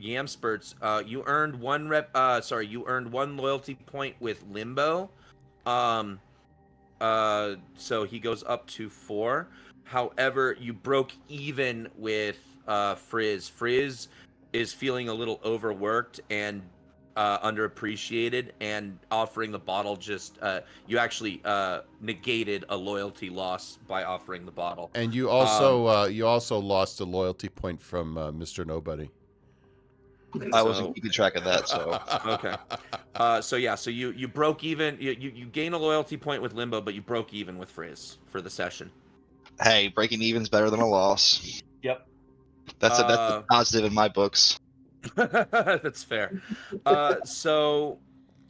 Yamspurts, you earned one loyalty point with Limbo. So he goes up to 4. However, you broke even with Frizz. Frizz is feeling a little overworked and underappreciated, and offering the bottle just you actually negated a loyalty loss by offering the bottle. And you also lost a loyalty point from Mr. Nobody. I wasn't keeping track of that, so Okay. So you broke even. You gain a loyalty point with Limbo, but you broke even with Frizz for the session. hey, breaking even's better than a loss. Yep. That's a positive in my books. That's fair. So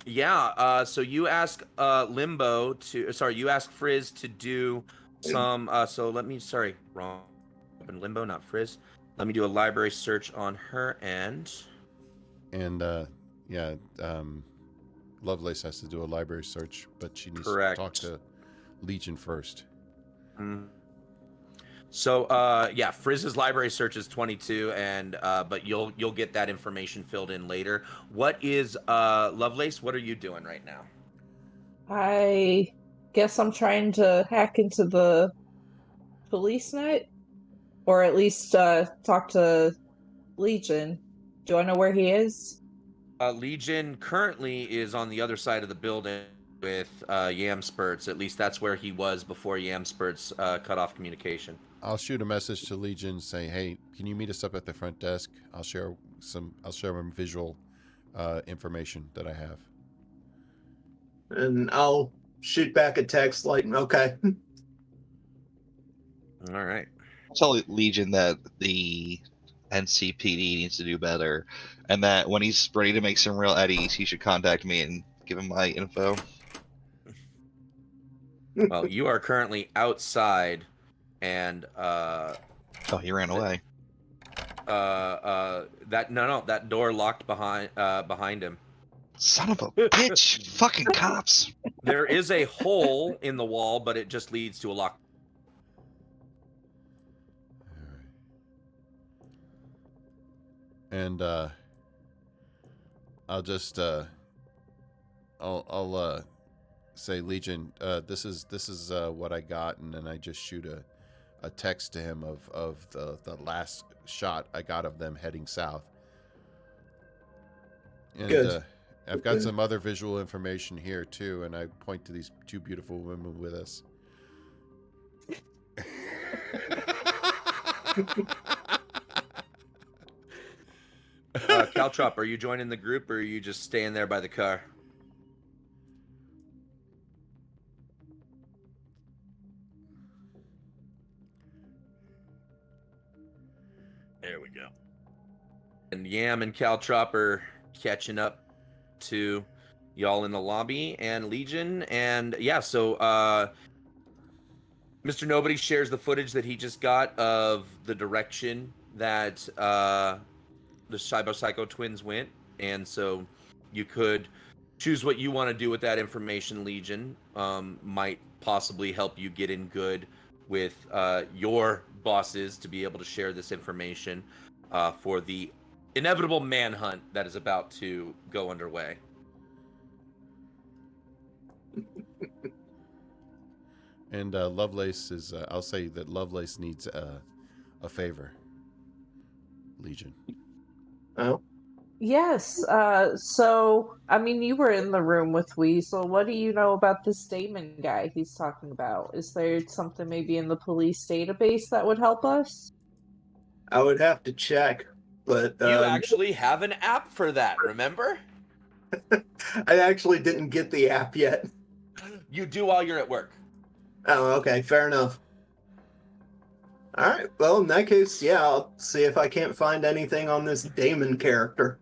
you ask you ask Frizz to do some wrong. Limbo, not Frizz. Let me do a library search on her end. And Lovelace has to do a library search, but she needs Correct. to talk to Legion first. Mm. So, yeah, Frizz's library search is 22, and but you'll get that information filled in later. What is Lovelace? What are you doing right now? I guess I'm trying to hack into the police net, or at least talk to Legion. Do I know where he is? Legion currently is on the other side of the building with Yam Spurts. At least that's where he was before Yam Spurts cut off communication. I'll shoot a message to Legion saying, "Hey, can you meet us up at the front desk? I'll share some visual information that I have." And I'll shoot back a text like, okay. All right. Tell Legion that the NCPD needs to do better, and that when he's ready to make some real eddies, he should contact me and give him my info. Well, you are currently outside, and Oh, he ran away. that door locked behind him. Son of a bitch! Fucking cops! There is a hole in the wall, but it just leads to a lock. And I'll just I'll say, Legion, this is what I got, and then I just shoot a text to him of the last shot I got of them heading south. And Good. I've got some other visual information here too, and I point to these two beautiful women with us. Caltrop, are you joining the group, or are you just staying there by the car? There we go. And Yam and Caltrop are catching up to y'all in the lobby, and Legion, and yeah, so Mr. Nobody shares the footage that he just got of the direction that the Cyber Psycho twins went, and so you could choose what you want to do with that information. Legion might possibly help you get in good with your bosses to be able to share this information for the inevitable manhunt that is about to go underway. And Lovelace is, I'll say that Lovelace needs a favor. Legion. Oh. Yes. So, I mean, you were in the room with Weasel. What do you know about this Damon guy he's talking about? Is there something maybe in the police database that would help us? I would have to check, but You actually have an app for that, remember? I actually didn't get the app yet. You do while you're at work. Oh, okay, fair enough. All right, well, in that case, yeah, I'll see if I can't find anything on this Damon character.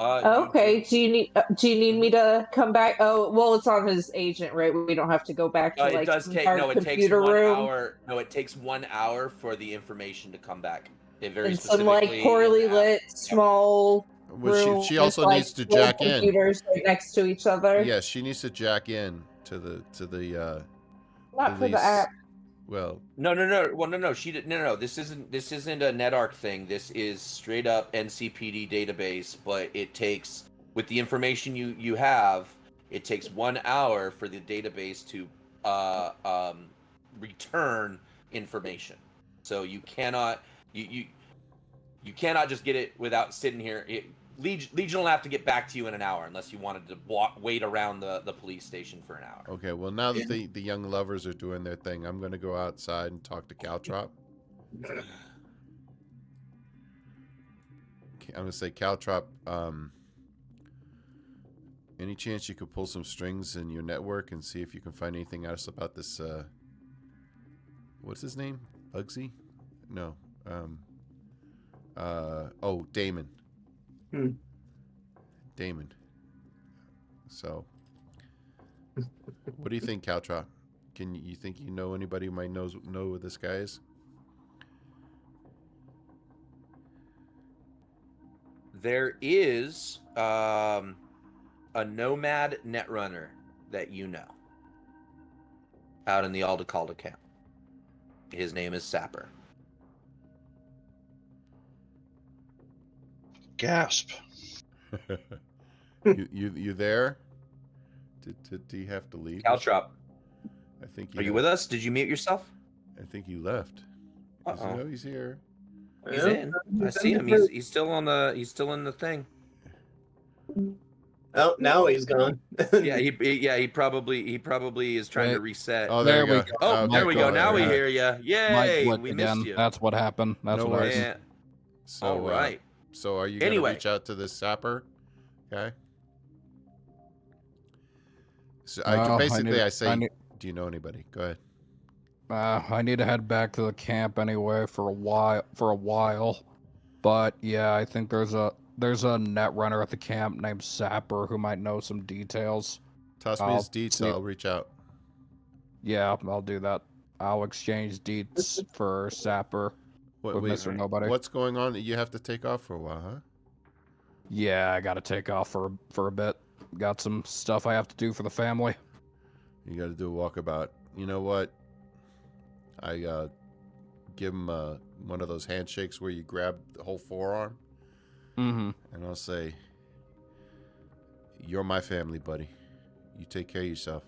Okay. Do you need me to come back? Oh, well, it's on his agent, right? We don't have to go back to It like does take our it takes computer 1 room hour. No, it takes 1 hour for the information to come back. It very and some like specifically poorly in the lit small Well, room. she also with, like, needs to little jack in. computers right next to each other. Yes, she needs to jack in to the Not for police. the app. Well, Well, no. She did no. This isn't a NetArc thing. This is straight up NCPD database. But it takes, with the information you have, it takes 1 hour for the database to return information. So you cannot you cannot just get it without sitting here. Legion will have to get back to you in an hour unless you wanted to wait around the police station for an hour. okay. Well, now that the young lovers are doing their thing, I'm going to go outside and talk to Caltrop. I'm going to say, Caltrop, any chance you could pull some strings in your network and see if you can find anything else about this, what's his name? Bugsy? No. Oh, Damon. Damon. So, what do you think, Caltrop? You think you know anybody who might know who this guy is? There is a nomad netrunner that you know out in the Aldecalda camp. His name is Sapper. Gasp. you there? Did he have to leave? Caltrop, I think. are you with us? Did you mute yourself? I think he left. Uh-oh. No, he's here. He's in. I see him. He's still on the. He's still in the thing. Oh, now he's gone. Yeah, he probably is trying to reset. Oh, there we go. Oh, there we go. Now we hear you. Mike Yay! clicked We again. missed you. That's what happened. That's No what worries. happened. Yeah. So, All right. So are you going to Anyway. reach out to this sapper? Okay. So No, basically, I I say, need- do you know anybody? Go ahead. I need to head back to the camp anyway for a while. But yeah, I think there's a netrunner at the camp named Sapper who might know some details. Toss me I'll his deets. see- I'll reach out. Yeah, I'll do that. I'll exchange deets for Sapper with Mr. Nobody. What's going on? You have to take off for a while, huh? Yeah, I gotta take off for a bit. Got some stuff I have to do for the family. You got to do a walkabout. You know what? I give him one of those handshakes where you grab the whole forearm, Mm-hmm. and I'll say, "You're my family, buddy. You take care of yourself."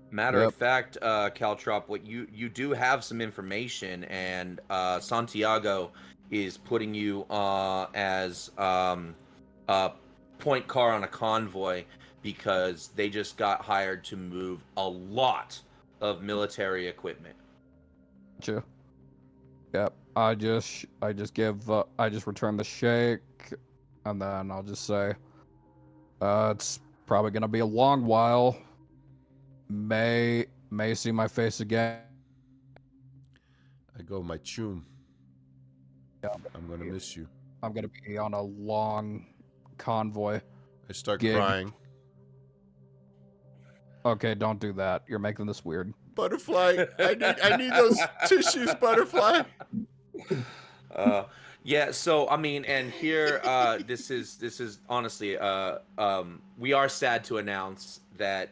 Matter Yep. of fact, Caltrop, what you do have some information, and Santiago is putting you as a point car on a convoy because they just got hired to move a lot of military equipment. Gotcha. Yep. I just return the shake, and then I'll just say, it's probably gonna be a long while. May see my face again. I go, my chum. Yeah. I'm gonna miss you. I'm gonna be on a long convoy. I start Gig. crying. Okay, don't do that. You're making this weird. Butterfly, I need those tissues, Butterfly. Yeah, so I mean, and here this is honestly we are sad to announce that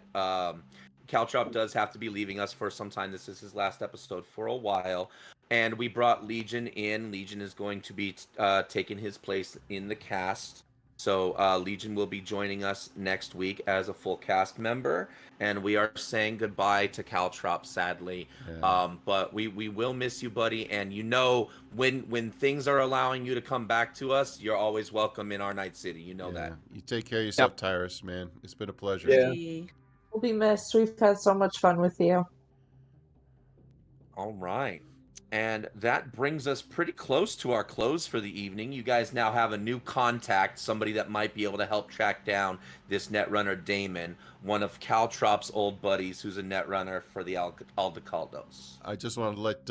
Caltrop does have to be leaving us for some time. This is his last episode for a while, and we brought Legion in. Legion is going to be taking his place in the cast. So Legion will be joining us next week as a full cast member, and we are saying goodbye to Caltrop, sadly. Yeah. But we will miss you, buddy. And you know, when things are allowing you to come back to us, you're always welcome in our Night City. You know that. You take care of yourself, Tyrus, man. It's been a pleasure. Yeah. We'll be missed. We've had so much fun with you. All right. And that brings us pretty close to our close for the evening. You guys now have a new contact, somebody that might be able to help track down this netrunner Damon, one of Caltrop's old buddies who's a netrunner for the Aldecaldos. I just want to let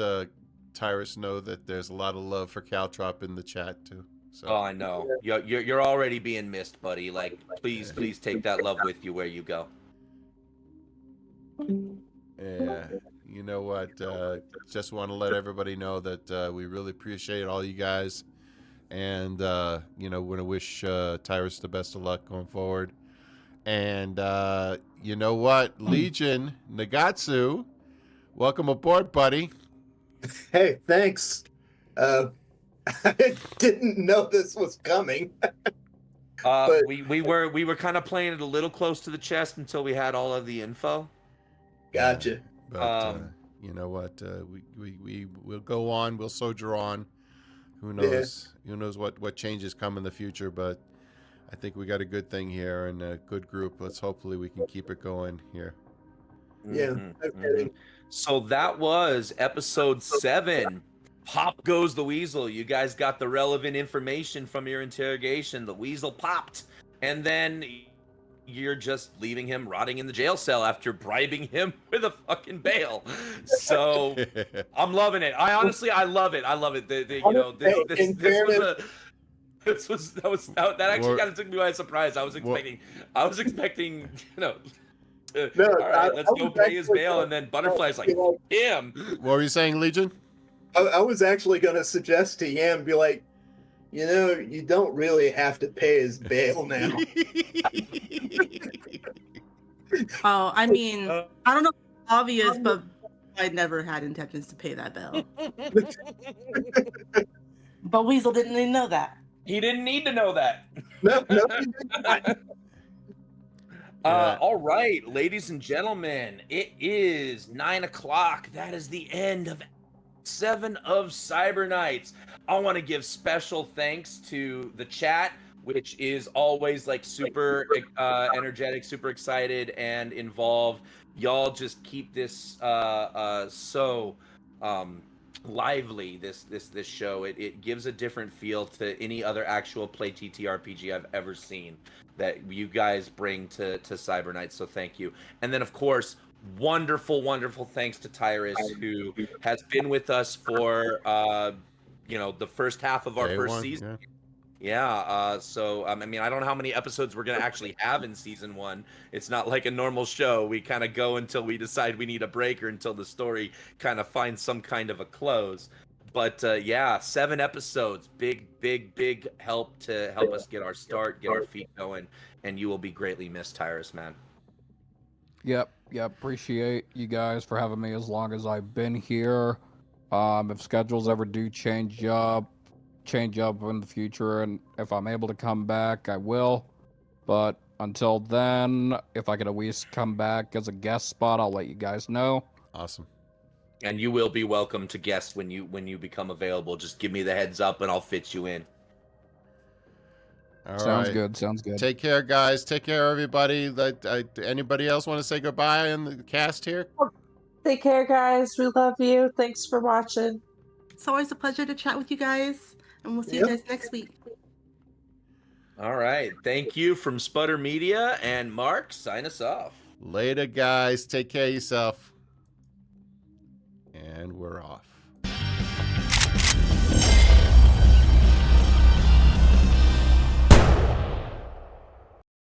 Tyrus know that there's a lot of love for Caltrop in the chat too. So. Oh, I know. You're already being missed, buddy. Like, please take that love with you where you go. Yeah, you know what? Just want to let everybody know that we really appreciate all you guys, and you know, want to wish Tyrus the best of luck going forward. And you know what, Legion Nagatsu, welcome aboard, buddy. Hey, thanks. I didn't know this was coming. But- We were kind of playing it a little close to the chest until we had all of the info. Gotcha. But you know what? We'll go on. We'll soldier on. Who knows? Who knows what changes come in the future? But I think we got a good thing here and a good group. Hopefully we can keep it going here. Yeah. Okay. So that was episode 7. Pop goes the Weasel. You guys got the relevant information from your interrogation. The Weasel popped, and then you're just leaving him rotting in the jail cell after bribing him with a fucking bail. So I'm loving it. I love it. I love it. That actually kind of took me by surprise. I was expecting, you know. All right, let's go pay his bail, and then Butterfly's like, damn. What were you saying, Legion? I was actually going to suggest to Yam, be like, You know, you don't really have to pay his bail now. Oh, I mean, Uh, I don't know if it's obvious, but I never had intentions to pay that bill. But Weasel didn't even know that. He didn't need to know that. No, you did not. Yeah. All right, ladies and gentlemen, it is 9 o'clock. That is the end of 7 of CyberKnights. I want to give special thanks to the chat, which is always like super energetic, super excited, and involved. Y'all just keep this so lively. This show. It gives a different feel to any other actual play TTRPG I've ever seen that you guys bring to CyberKnights. So thank you. And then of course, wonderful thanks to Tyrus, who has been with us for the first half of our Day first one, season. yeah. So I mean, I don't know how many episodes we're gonna actually have in season 1. It's not like a normal show. We kind of go until we decide we need a break or until the story kind of finds some kind of a close. But 7 episodes, big help to help us get our start, get our feet going, and you will be greatly missed, Tyrus, man. Yep. Appreciate you guys for having me as long as I've been here. If schedules ever do change up in the future, and if I'm able to come back, I will. But until then, if I could always come back as a guest spot, I'll let you guys know. Awesome. And you will be welcome to guest when you become available. Just give me the heads up and I'll fit you in. All Sounds right. good. Take care, guys. Take care, everybody. Anybody else want to say goodbye in the cast here? Take care, guys. We love you. Thanks for watching. It's always a pleasure to chat with you guys, and we'll see you guys next week. All right. Thank you from Sputter Media, and Mark, sign us off. Later, guys. Take care of yourself. And we're off.